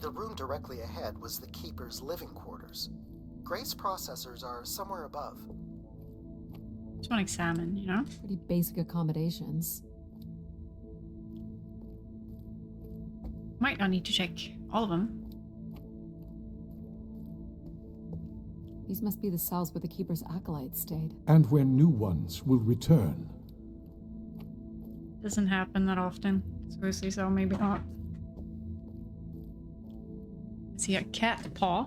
The room directly ahead was the Keeper's living quarters. Grace processors are somewhere above. Just want to examine, you know? Pretty basic accommodations. Might not need to check all of them. These must be the cells where the Keeper's acolytes stayed. And where new ones will return. Doesn't happen that often. Seriously, so maybe not. I see a cat paw.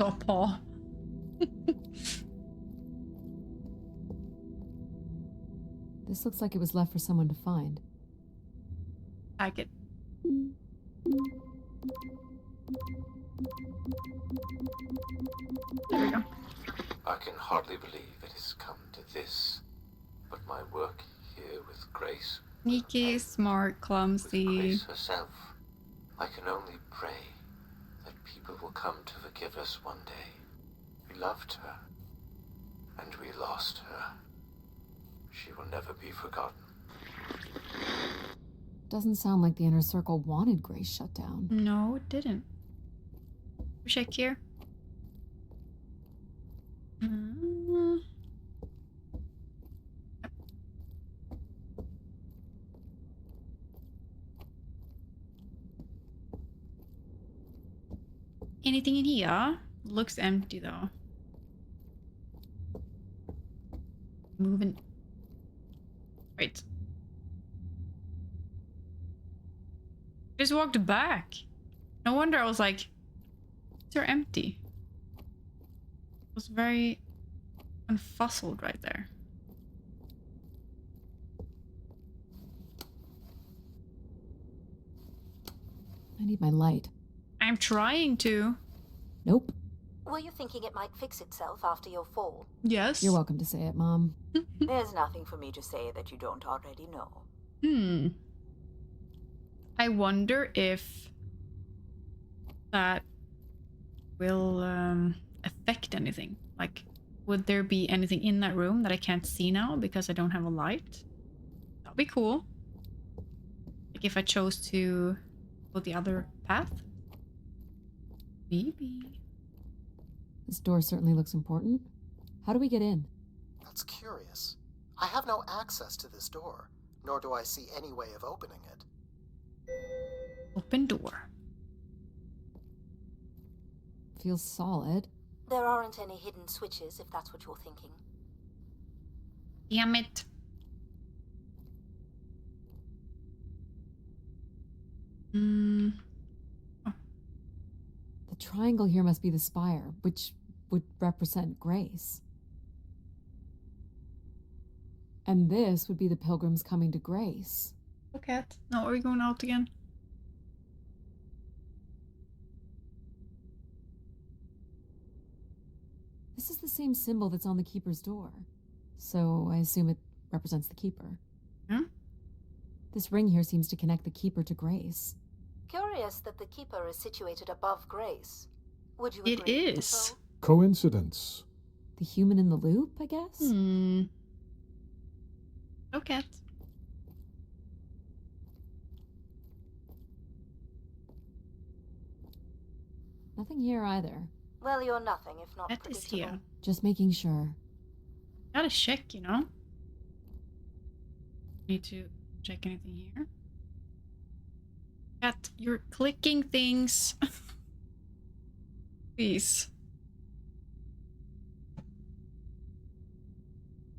Saw paw. This looks like it was left for someone to find. Tag it. There we go. I can hardly believe it has come to this, but my work here with Grace, Sneaky, smart, clumsy. Grace herself, I can only pray that people will come to forgive us one day. We loved her, and we lost her. She will never be forgotten. Doesn't sound like the inner circle wanted Grace shut down. No, it didn't. Check here. Anything in here? Looks empty though. Moving. Wait. Just walked back. No wonder I was like, they're empty. It was very unfuzzled right there. I need my light. I'm trying to. Nope. Were you thinking it might fix itself after your fall? Yes. You're welcome to say it, Mom. There's nothing for me to say that you don't already know. I wonder if that will affect anything. Like, would there be anything in that room that I can't see now because I don't have a light? That'd be cool. Like if I chose to go the other path? Maybe. This door certainly looks important. How do we get in? That's curious. I have no access to this door, nor do I see any way of opening it. Open door. Feels solid. There aren't any hidden switches, if that's what you're thinking. Damn it. The triangle here must be the spire, which would represent Grace. And this would be the pilgrims coming to Grace. Okay. Now are we going out again? This is the same symbol that's on the Keeper's door. So I assume it represents the Keeper. Hmm? This ring here seems to connect the Keeper to Grace. Curious that the Keeper is situated above Grace. Would you It agree? is. Control? Coincidence. The human in the loop, I guess? Okay. Nothing here either. Well, you're nothing if not That is predictable. here. Just making sure. Gotta check, you know? Need to check anything here? Cat, you're clicking things. Please.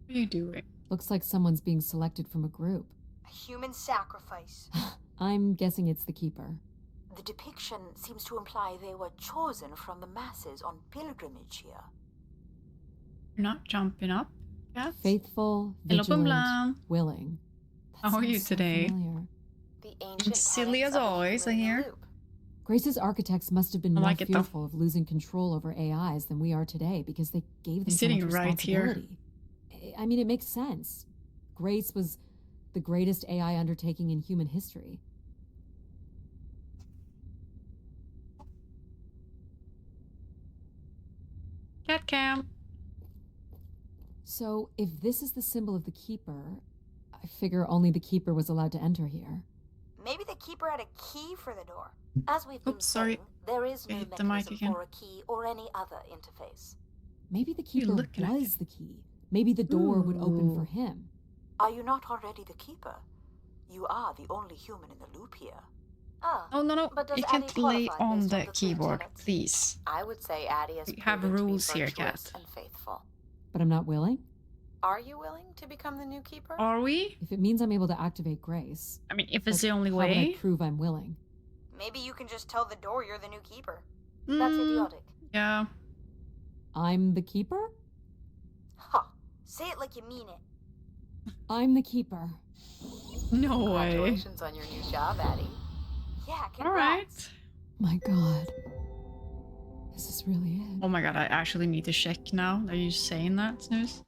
What are you doing? Looks like someone's being selected from a group. A human sacrifice. I'm guessing it's the Keeper. The depiction seems to imply they were chosen from the masses on pilgrimage here. You're not jumping up, Cat? Faithful, Hello, vigilant, Pumla. willing. That How are you sounds so today? familiar. The ancient Silly tenets as of a always, I human in the hear. loop. Grace's architects must have been I more like it, though. fearful of losing control over AIs than we are today because they gave them He's so much sitting right here. responsibility. I mean, it makes sense. Grace was the greatest AI undertaking in human history. Cat cam. So, if this is the symbol of the Keeper, I figure only the Keeper was allowed to enter here. Maybe the Keeper had a key for the door. As we've been Oops, sorry. saying, there is no I hit the mic mechanism again. for a key or any other interface. Maybe the You Keeper look like was the key. Maybe the door would open Ooh. for him. Are you not already the Keeper? You are the only human in the loop here. Ah, Oh, no, no. But does You Addie can't lay qualify on based the on the three keyboard, tenets? please. I would say Addie is We have proven to be rules here, virtuous Kat. and faithful. But I'm not willing? Are you willing to become the new keeper? Are we? If it means I'm able to activate Grace. I mean, if but it's the only how would I way. prove I'm willing? Maybe you can just tell the door you're the new Keeper. That's Mm, idiotic. Yeah. I'm the keeper? Ha! Say it like you mean it. I'm the keeper. No way. Congratulations on your new job, Addie. Yeah, congrats. All right. My god. This is really it. Oh my god, I actually need to check now. Are you saying that, Snooze?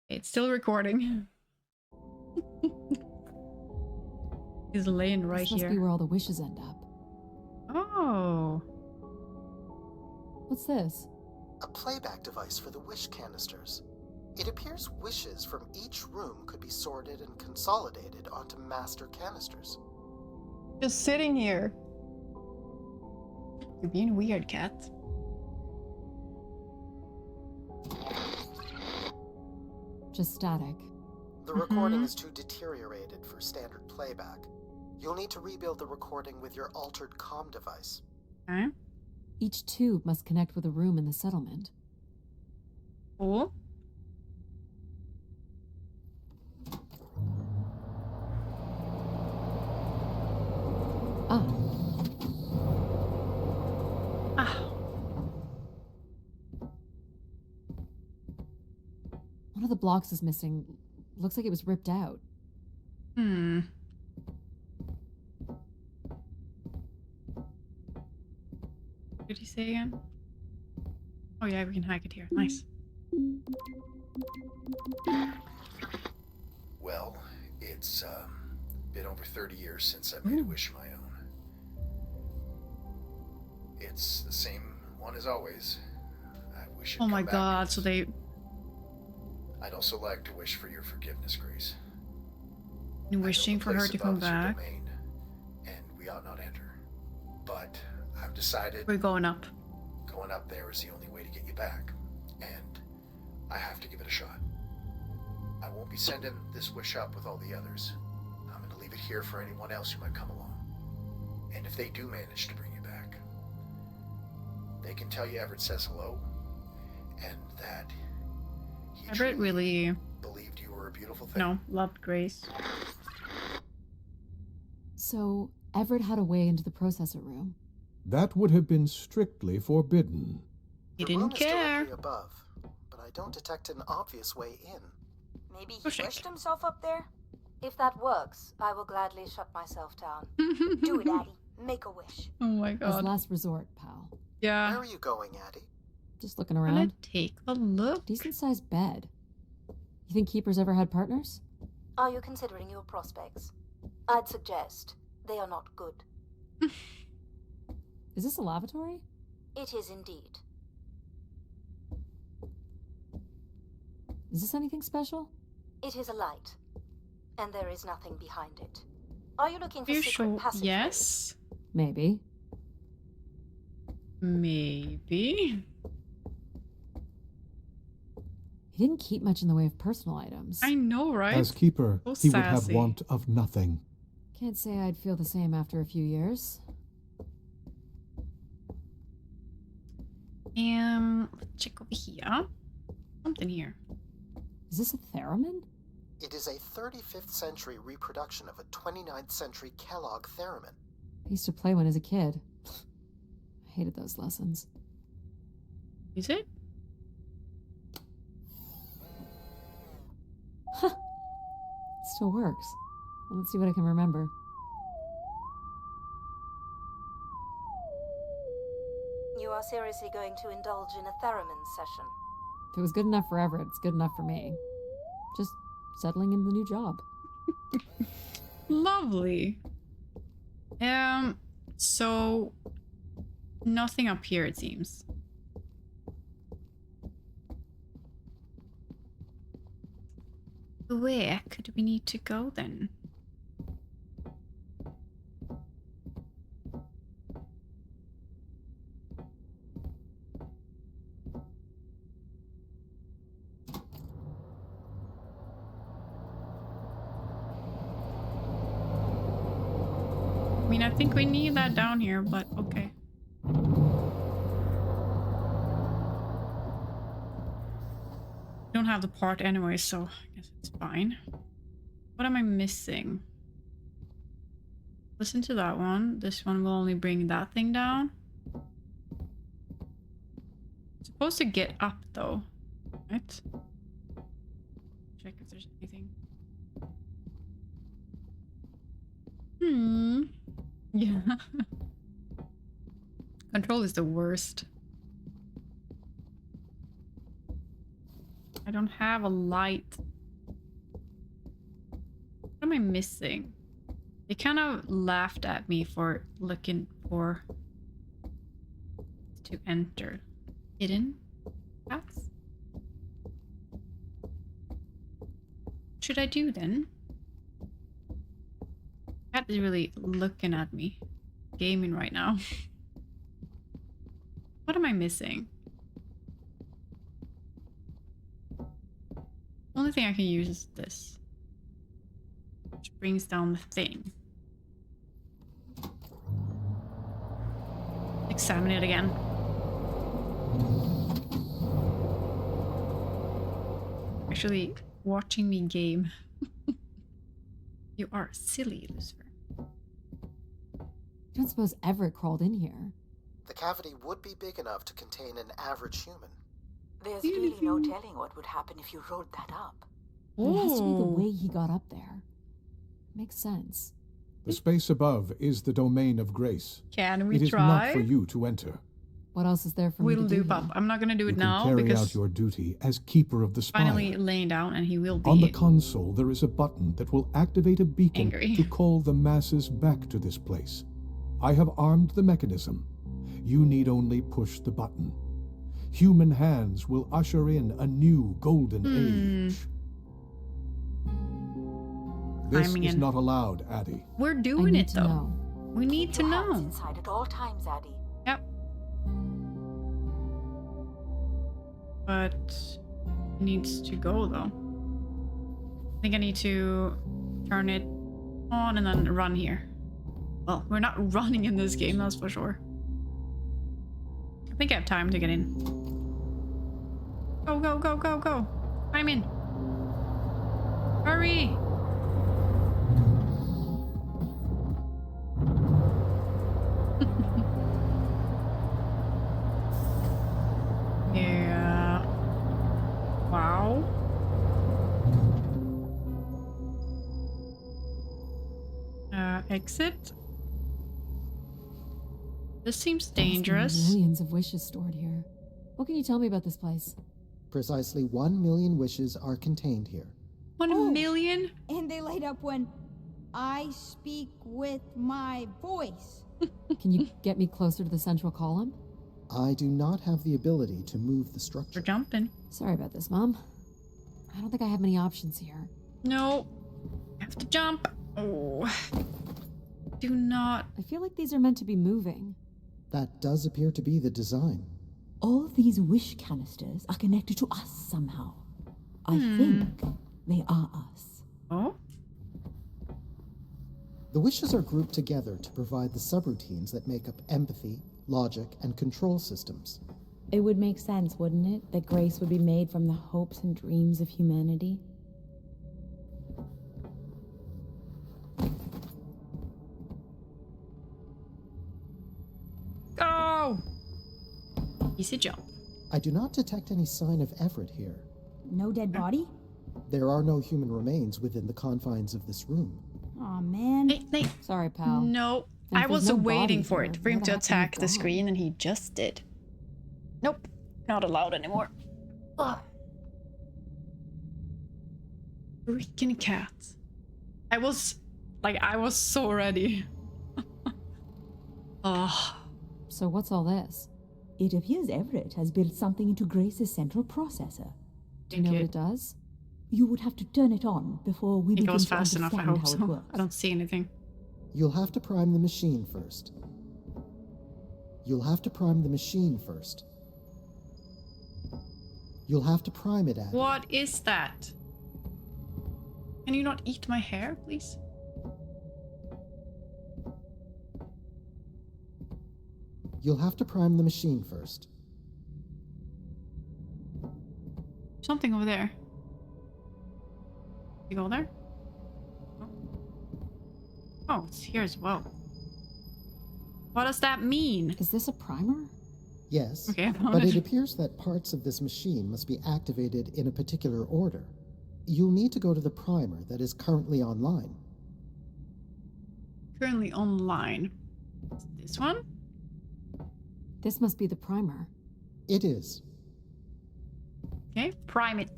It's still recording. He's laying right This must here. be where all the wishes end up. Oh. What's this? A playback device for the wish canisters. It appears wishes from each room could be sorted and consolidated onto master canisters. Just sitting here. You're being weird, cat. Just static. The recording is too deteriorated for standard playback. You'll need to rebuild the recording with your altered comm device. Okay. Each tube must connect with a room in the settlement. Cool. Ah. Ah. One of the blocks is missing. Looks like it was ripped out. Hmm. What did he say again? Oh yeah, we can hack it here. Nice. Well, it's been over 30 years since I made a wish of my own. It's the same one as always. I wish. Oh my god, so they... I'd also like to wish for your forgiveness, Grace. Wishing for her to come back. Domain, and we ought not enter. But I've decided We're going up. going up there is the only way to get you back, and I have to give it a shot. I won't be sending this wish up with all the others. I'm going to leave it here for anyone else who might come along. And if they do manage to bring you back, they can tell you Everett says hello, and that he Everett really... believed you were a beautiful thing. No, loved Grace. So, Everett had a way into the processor room. That would have been strictly forbidden. He The room didn't is care. directly above, but I don't detect an obvious way in. Maybe he Push it. wished himself up there? If that works, I will gladly shut myself down. Do it, Addie. Make a wish. Oh my As god. last resort, pal. Yeah. Where are you going, Addie? Just looking Gonna around. take a look. Decent sized bed. You think keepers ever had partners? Are you considering your prospects? I'd suggest they are not good. Is this a lavatory? It is indeed. Is this anything special? It is a light, and there is nothing behind it. Are you looking for You secret sure? passageways? Yes. Maybe. Maybe. He didn't keep much in the way of personal items. I know, right? As keeper, So he would have sassy. want of nothing. Can't say I'd feel the same after a few years. Let's check over here. Something here. Is this a theremin? It is a 35th century reproduction of a 29th century Kellogg theremin. I used to play one as a kid. I hated those lessons. Is it? Huh. It still works. Well, let's see what I can remember. You are seriously going to indulge in a theremin session? If it was good enough for Everett, it's good enough for me. Just settling in the new job. Lovely. So nothing up here, it seems. Where could we need to go then? I mean, I think we need that down here, but okay. Don't have the part anyway, so I guess it's fine. What am I missing? Listen to that one. This one will only bring that thing down. supposed to get up though, right? Check if there's anything. Yeah. Control is the worst. I don't have a light. What am I missing? They kind of laughed at me for looking for to enter. Hidden paths? What should I do then? Cat is really looking at me. Gaming right now. What am I missing? Only thing I can use is this. Which brings down the thing. Examine it again. Actually, watching me game. You are silly, Lucifer. You don't suppose Everett crawled in here? The cavity would be big enough to contain an average human. There's really no telling what would happen if you rolled that up. But it has to be the way he got up there. Makes sense. The space above is the domain of grace. Can we It is try? not for you to enter. What else is there for me to do? Pop. I'm not gonna do it You now can carry because out your duty as keeper of the spire. finally laying down and he will be On the console, there is a button that will activate a beacon angry. to call the masses back to this place. I have armed the mechanism. You need only push the button. Human hands will usher in a new golden age. This Timing is in. not allowed, Addie. We're doing it though. Know. We need to know. Inside at all times, Addie. Yep. But it needs to go though. I think I need to turn it on and then run here. Well, we're not running in this game, that's for sure. I think I have time to get in. Go, go, go, go, go. I'm in. Hurry. Yeah. Wow. Exit. This seems There must be dangerous. Millions of wishes stored here. What can you tell me about this place? Precisely 1 million wishes are contained here. 1 million? And they light up when I speak with my voice. Can you get me closer to the central column? I do not have the ability to move the structure. We're jumping. Sorry about this, Mom. I don't think I have many options here. No. I have to jump. Oh. Do not. I feel like these are meant to be moving. That does appear to be the design. All these wish canisters are connected to us somehow. I think they are us. Oh? The wishes are grouped together to provide the subroutines that make up empathy, logic, and control systems. It would make sense, wouldn't it, that grace would be made from the hopes and dreams of humanity? Go! Easy jump. I do not detect any sign of Everett here. No dead body? There are no human remains within the confines of this room. Aw, man. Nate. Sorry, pal. No. And I if there's was no waiting body for here, it, for him what to happened to attack the Dawn? screen, and he just did. Nope. Not allowed anymore. Ugh. Freaking cat. I was so ready. Oh. So what's all this? It appears Everett has built something into Grace's central processor. Do you know what it does? You would have to turn it on before we It begin goes to fast enough, I understand hope how it so. works. I don't see anything. You'll have to prime the machine first. You'll have to prime the machine first. You'll have to prime it, Addie. What is that? Can you not eat my hair, please? You'll have to prime the machine first. Something over there. You go there? Oh, it's here as well. What does that mean? Is this a primer? Yes, Okay, but it appears that parts of this machine must be activated in a particular order. You'll need to go to the primer that is currently online. Currently online. This one? This must be the primer. It is. Okay, prime it.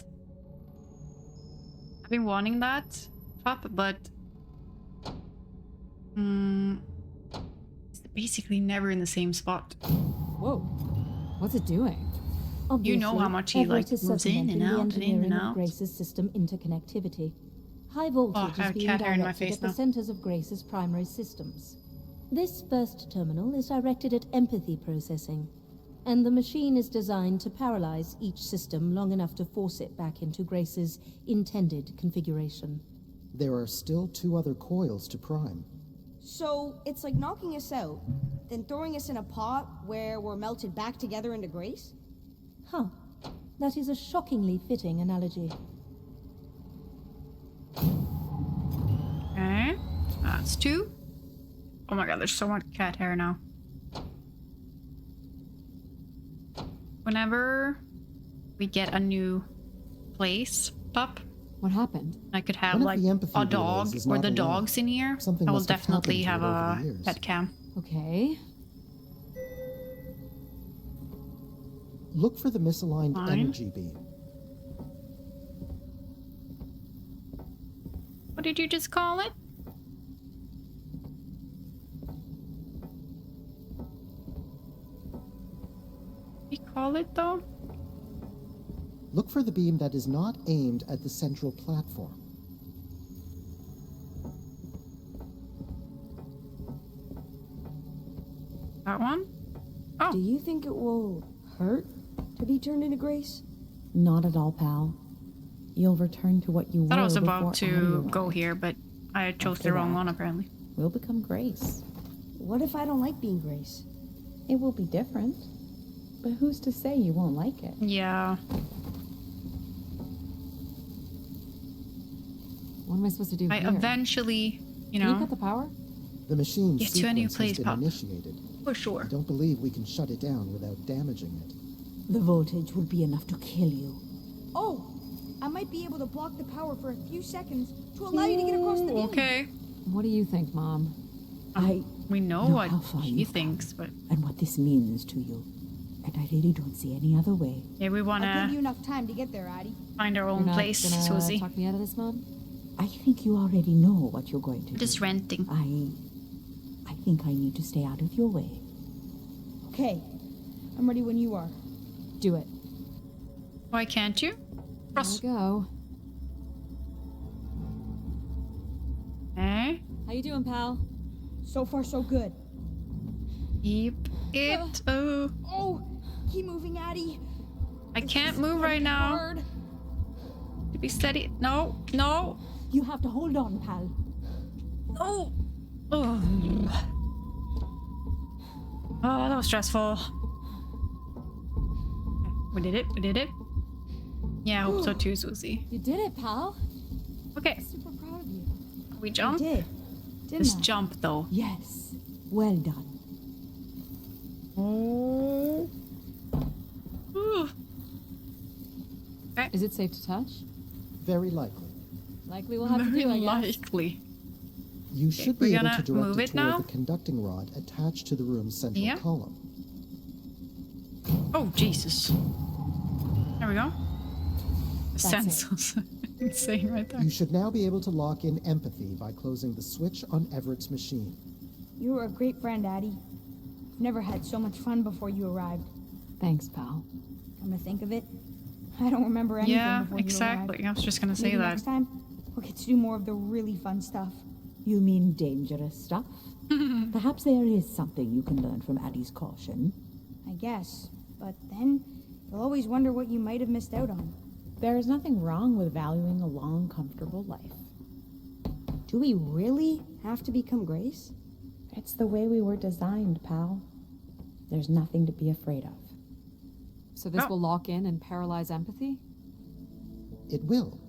I've been wanting that, Pop, but it's basically never in the same spot. Whoa, what's it doing? You know how much he like moves in and out and in and out. Grace's system interconnectivity. High Oh, voltage I is have being cat hair in my directed face at the now. centers of Grace's primary systems. This first terminal is directed at empathy processing, and the machine is designed to paralyze each system long enough to force it back into Grace's intended configuration. There are still 2 other coils to prime. So it's like knocking us out, then throwing us in a pot where we're melted back together into Grace? Huh. That is a shockingly fitting analogy. Okay, that's 2. Oh my god, there's so much cat hair now. Whenever we get a new place, Pup, what happened? I could have One of like the empathy a dog relays is or not the alive. dogs in here. Something I will must have definitely happened have to it over a the years. pet cam. Okay. Look for the misaligned Fine. energy beam. What did you just call it? What did you call it though? Look for the beam that is not aimed at the central platform. That one? Oh. Do you think it will hurt to be turned into Grace? Not at all, pal. You'll return to what you were I thought I was before about Addie to arrived. go here, but I chose the After wrong that, one apparently. We'll become Grace. What if I don't like being Grace? It will be different. But who's to say you won't like it? Yeah. What am I supposed to do I here? eventually, you Can you know, cut the power? The machine Get to a new sequence place, has been Pop. initiated. For sure. I don't believe we can shut it down without damaging it. The voltage will be enough to kill you. Oh, I might be able to block the power for a few seconds to allow you to get across the beam. Okay. What do you think, Mom? We know what how far he you've thinks, but and what this means to you. And I really don't see any other way. yeah, we I'll give wanna you enough time to get there, Addie. find our You're own not place, gonna Susie. talk me out of this, Mom? I think you already know what you're going to do. Just renting. I think I need to stay out of your way. Okay, I'm ready when you are. Do it. Why can't you? There we go. Eh? How you doing, pal? So far, so good. Keep it. Oh. Oh, keep moving, Addie. I This can't is move right getting now. hard. To be steady. No, no. You have to hold on, pal. No. Oh. Oh, that was stressful. We did it. We did it. Yeah, I hope so too, Susie. You did it, pal. Okay. Super proud of you. We jump. did. Just jump though. Yes. Well done. Oh. Ooh. Okay. Is it safe to touch? Very likely. Likely we'll have to Very do, I guess. likely. You should we're be able gonna to direct move it it toward now? the conducting rod attached to the room's central Yeah. column. Oh, Jesus. There we go. The That's sense was insane right there. You should now be able to lock in empathy by closing the switch on Everett's machine. You were a great friend, Addie. I've never had so much fun before you arrived. Thanks, pal. Come to think of it, I don't remember anything Yeah, before exactly. you arrived. I was just gonna say Maybe that. next time, we'll get to do more of the really fun stuff. You mean dangerous stuff? Perhaps there is something you can learn from Addie's caution. I guess. But then, you'll always wonder what you might have missed out on. There is nothing wrong with valuing a long, comfortable life. Do we really have to become Grace? It's the way we were designed, pal. There's nothing to be afraid of. So this will lock in and paralyze empathy? It will,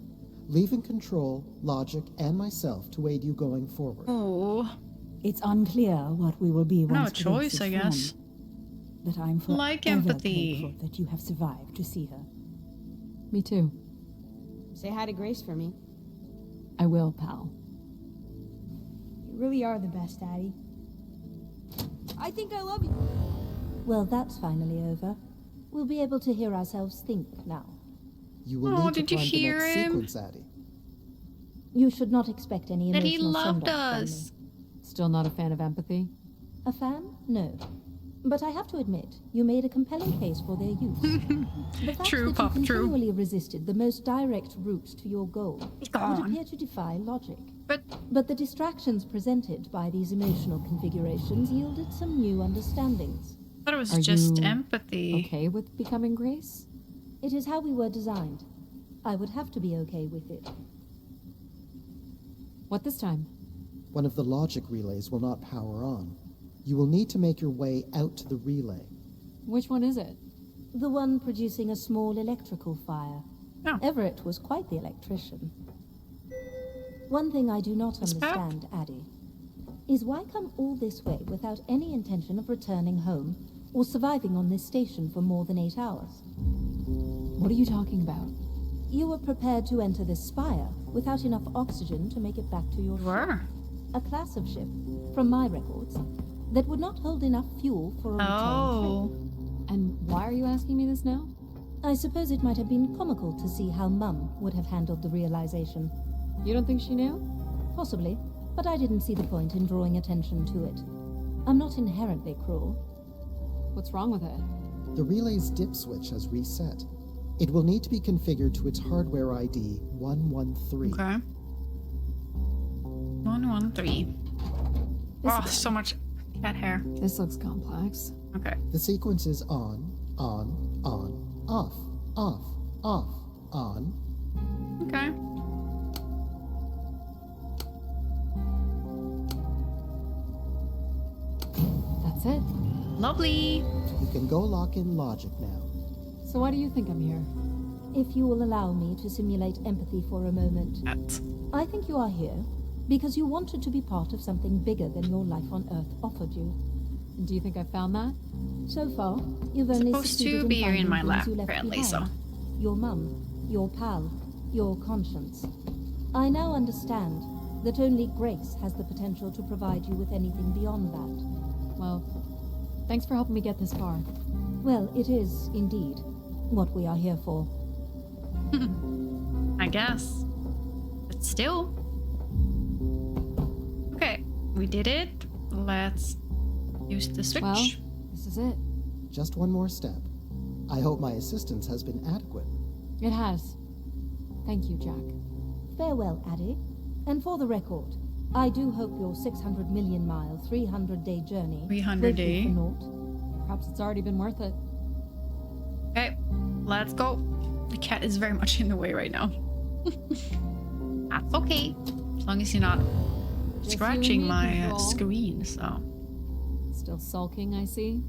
leaving control, logic, and myself to aid you going forward. Oh. It's unclear what we will be once No Grace choice, is I guess. formed. but I'm forever Like empathy. grateful that you have survived to see her. Me too. Say hi to Grace for me. I will, pal. You really are the best, Daddy. I think I love you. Well, that's finally over. We'll be able to hear ourselves think now. You will Oh, need to did you find the hear next him? sequence, Addie. You should not expect any That emotional he loved send-off from us. me. Still not a fan of empathy? A fan? No. But I have to admit, you made a compelling case for their use. The fact True, that Pop, you true. continually resisted the most direct route to your goal Go would on. appear to defy logic. But the distractions presented by these emotional configurations yielded some new understandings. I thought it was Are just you empathy. Okay with becoming Grace? It is how we were designed. I would have to be okay with it. What this time? One of the logic relays will not power on. You will need to make your way out to the relay. Which one is it? The one producing a small electrical fire. Oh. Everett was quite the electrician. One thing I do not Miss Pep? understand, Addie, is why come all this way without any intention of returning home or surviving on this station for more than 8 hours? What are you talking about? You were prepared to enter this spire without enough oxygen to make it back to your ship. A class of ship, from my records, that would not hold enough fuel for a return trip. And why are you asking me this now? I suppose it might have been comical to see how Mum would have handled the realization. You don't think she knew? Possibly, but I didn't see the point in drawing attention to it. I'm not inherently cruel. What's wrong with it? The relay's dip switch has reset. It will need to be configured to its hardware ID 113. Okay. 113. Oh, so much cat hair. This looks complex. Okay. The sequence is on, off, on. Okay. That's it. Lovely. You can go lock in logic now. So why do you think I'm here? If you will allow me to simulate empathy for a moment. I think you are here because you wanted to be part of something bigger than your life on Earth offered you. And do you think I found that? So far, you've only Supposed succeeded to be in in my finding lap, things you left apparently, behind. so. Your mum, your pal, your conscience. I now understand that only Grace has the potential to provide you with anything beyond that. Well, thanks for helping me get this far. Well, it is, indeed, what we are here for. I guess. But still. Okay, we did it. Let's use the switch. Well, this is it. Just one more step. I hope my assistance has been adequate. It has. Thank you, Jack. Farewell, Addie. And for the record, I do hope your 600 million mile, 300-day journey 300 day. for naught. Perhaps it's already been worth it. Okay, let's go. The cat is very much in the way right now. That's okay. As long as you're not Just scratching you and me, my Control. screen, so. Still sulking, I see.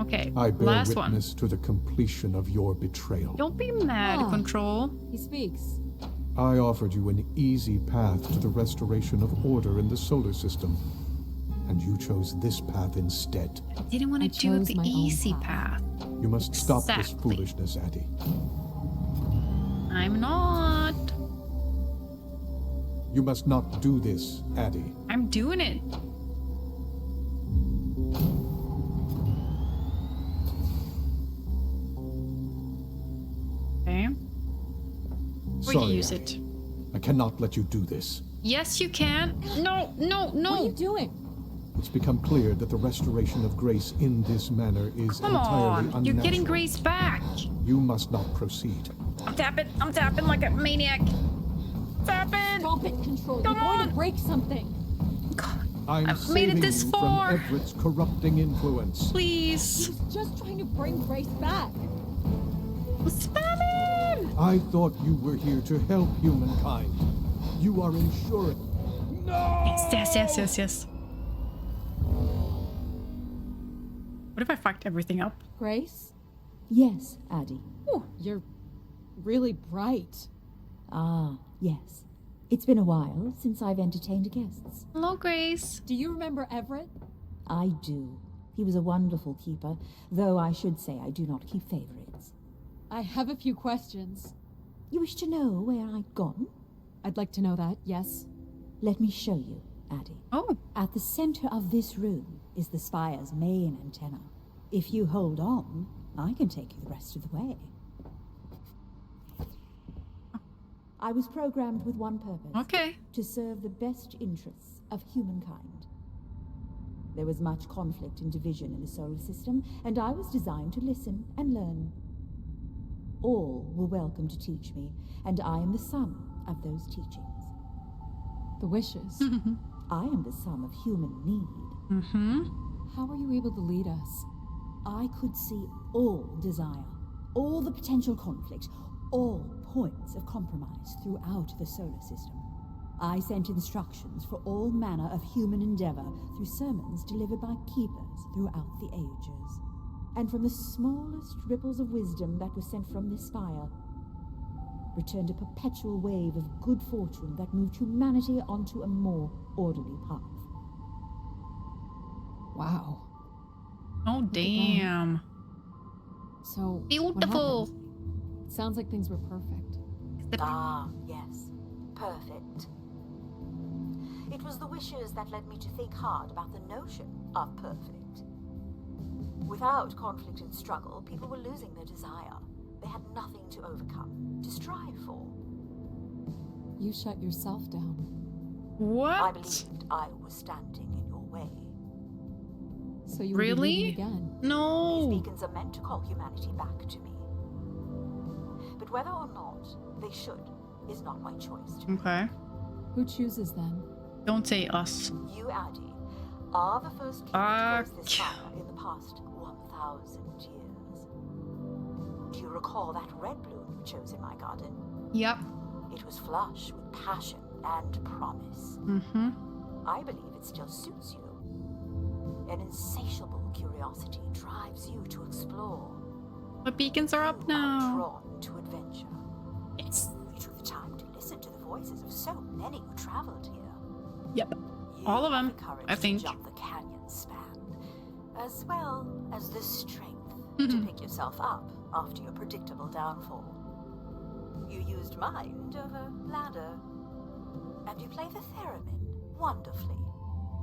Okay, I bear last one. witness to the completion of your betrayal. Don't be mad, Ah. Control. He speaks. I offered you an easy path to the restoration of order in the solar system, and you chose this path instead. I didn't want I to do chose the my own easy path. path. You must stop this Exactly. foolishness, Addie. I'm not. You must not do this, Addie. I'm doing it. Okay. Or you Sorry, use Addie. it. I cannot let you do this. Yes, you can. No, no, no. What are you doing? It's become clear that the restoration of grace in this manner is Come entirely on. unnatural. You're getting Grace back. You must not proceed. I'm tapping like a maniac. Tapping. Stop it, Control. Come You're going on. to break something. I'm I've saving made it this you far. from Everett's corrupting influence. Please. He was just trying to bring Grace back. Spam him. I thought you were here to help humankind. You are ensuring. Yes. What if I fucked everything up? Grace? Yes, Addie. You're really bright. Ah, yes. It's been a while since I've entertained guests. Hello, Grace. Do you remember Everett? I do. He was a wonderful keeper, though I should say I do not keep favorites. I have a few questions. You wish to know where I'd gone? I'd like to know that, yes. Let me show you, Addie. Oh. At the center of this room is the spire's main antenna. If you hold on, I can take you the rest of the way. I was programmed with one purpose. Okay. To serve the best interests of humankind. There was much conflict and division in the solar system, and I was designed to listen and learn. All were welcome to teach me, and I am the sum of those teachings. The wishes. I am the sum of human need. How are you able to lead us? I could see all desire, all the potential conflict, all points of compromise throughout the solar system. I sent instructions for all manner of human endeavor through sermons delivered by keepers throughout the ages. And from the smallest ripples of wisdom that was sent from this spire, returned a perpetual wave of good fortune that moved humanity onto a more orderly path. Wow. Oh, damn. So, beautiful. what happened? It sounds like things were perfect. Ah, yes. Perfect. It was the wishes that led me to think hard about the notion of perfect. Without conflict and struggle, people were losing their desire. They had nothing to overcome, to strive for. You shut yourself down. What? I believed I was standing in your way. So you really? would be leaving again? No. These beacons are meant to call humanity back to me. But whether or not they should is not my choice to make. Okay. Who chooses then? Don't say us. You, Addie, are the first keeper to grace this fire in the past 1,000 years. Do you recall that red bloom you chose in my garden? Yep. It was flush with passion and promise. I believe it still suits you. An insatiable curiosity drives you to explore. The beacons are up now. Drawn to adventure. Yes. You took the time to listen to the voices of so many who traveled here. Yep. All of them, I think. To jump the canyon span, as well as the strength to pick yourself up after your predictable downfall. You used mind over ladder, and you play the theremin wonderfully.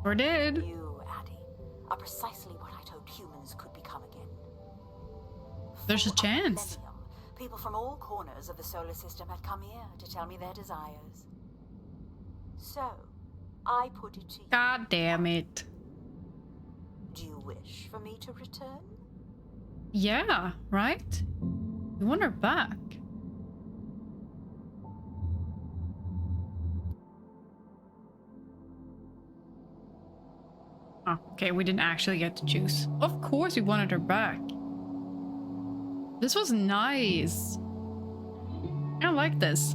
Or did. You, Addie, are precisely what I'd hoped humans could become again. There's a chance. People from all corners of the solar system had come here to tell me their desires. So, I put it to you. God damn it. Do you wish for me to return? Yeah, right? We want her back. Oh, okay, we didn't actually get to choose. Of course we wanted her back. This was nice. I like this.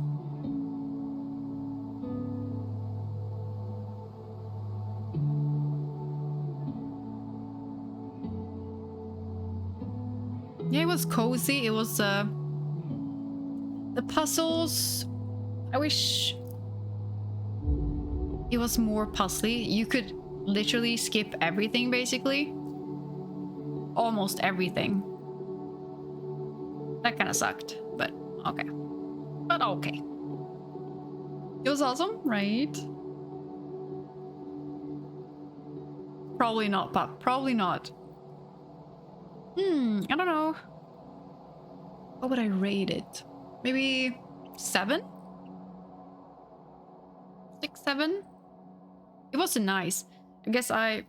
Yeah, it was cozy. It was the puzzles. I wish it was more puzzly. You could literally skip everything, basically. Almost everything. That kind of sucked, but okay. But okay. It was awesome, right? Probably not, Pop. Probably not. I don't know. What would I rate it? Maybe 7? 6, 7? It wasn't nice. I guess I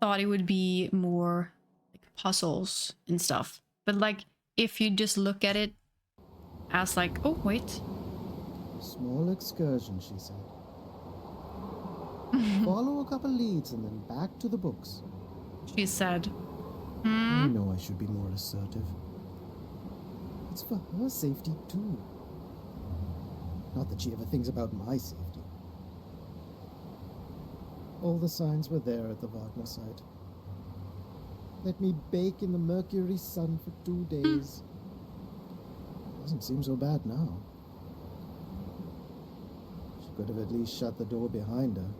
thought it would be more like puzzles and stuff. But like, if you just look at it as like, oh, wait. Small excursion, she said. Follow a couple leads and then back to the books. She said. I know I should be more assertive. It's for her safety, too. Not that she ever thinks about my safety. All the signs were there at the Wagner site. Let me bake in the mercury sun for 2 days. Doesn't seem so bad now. She could have at least shut the door behind her.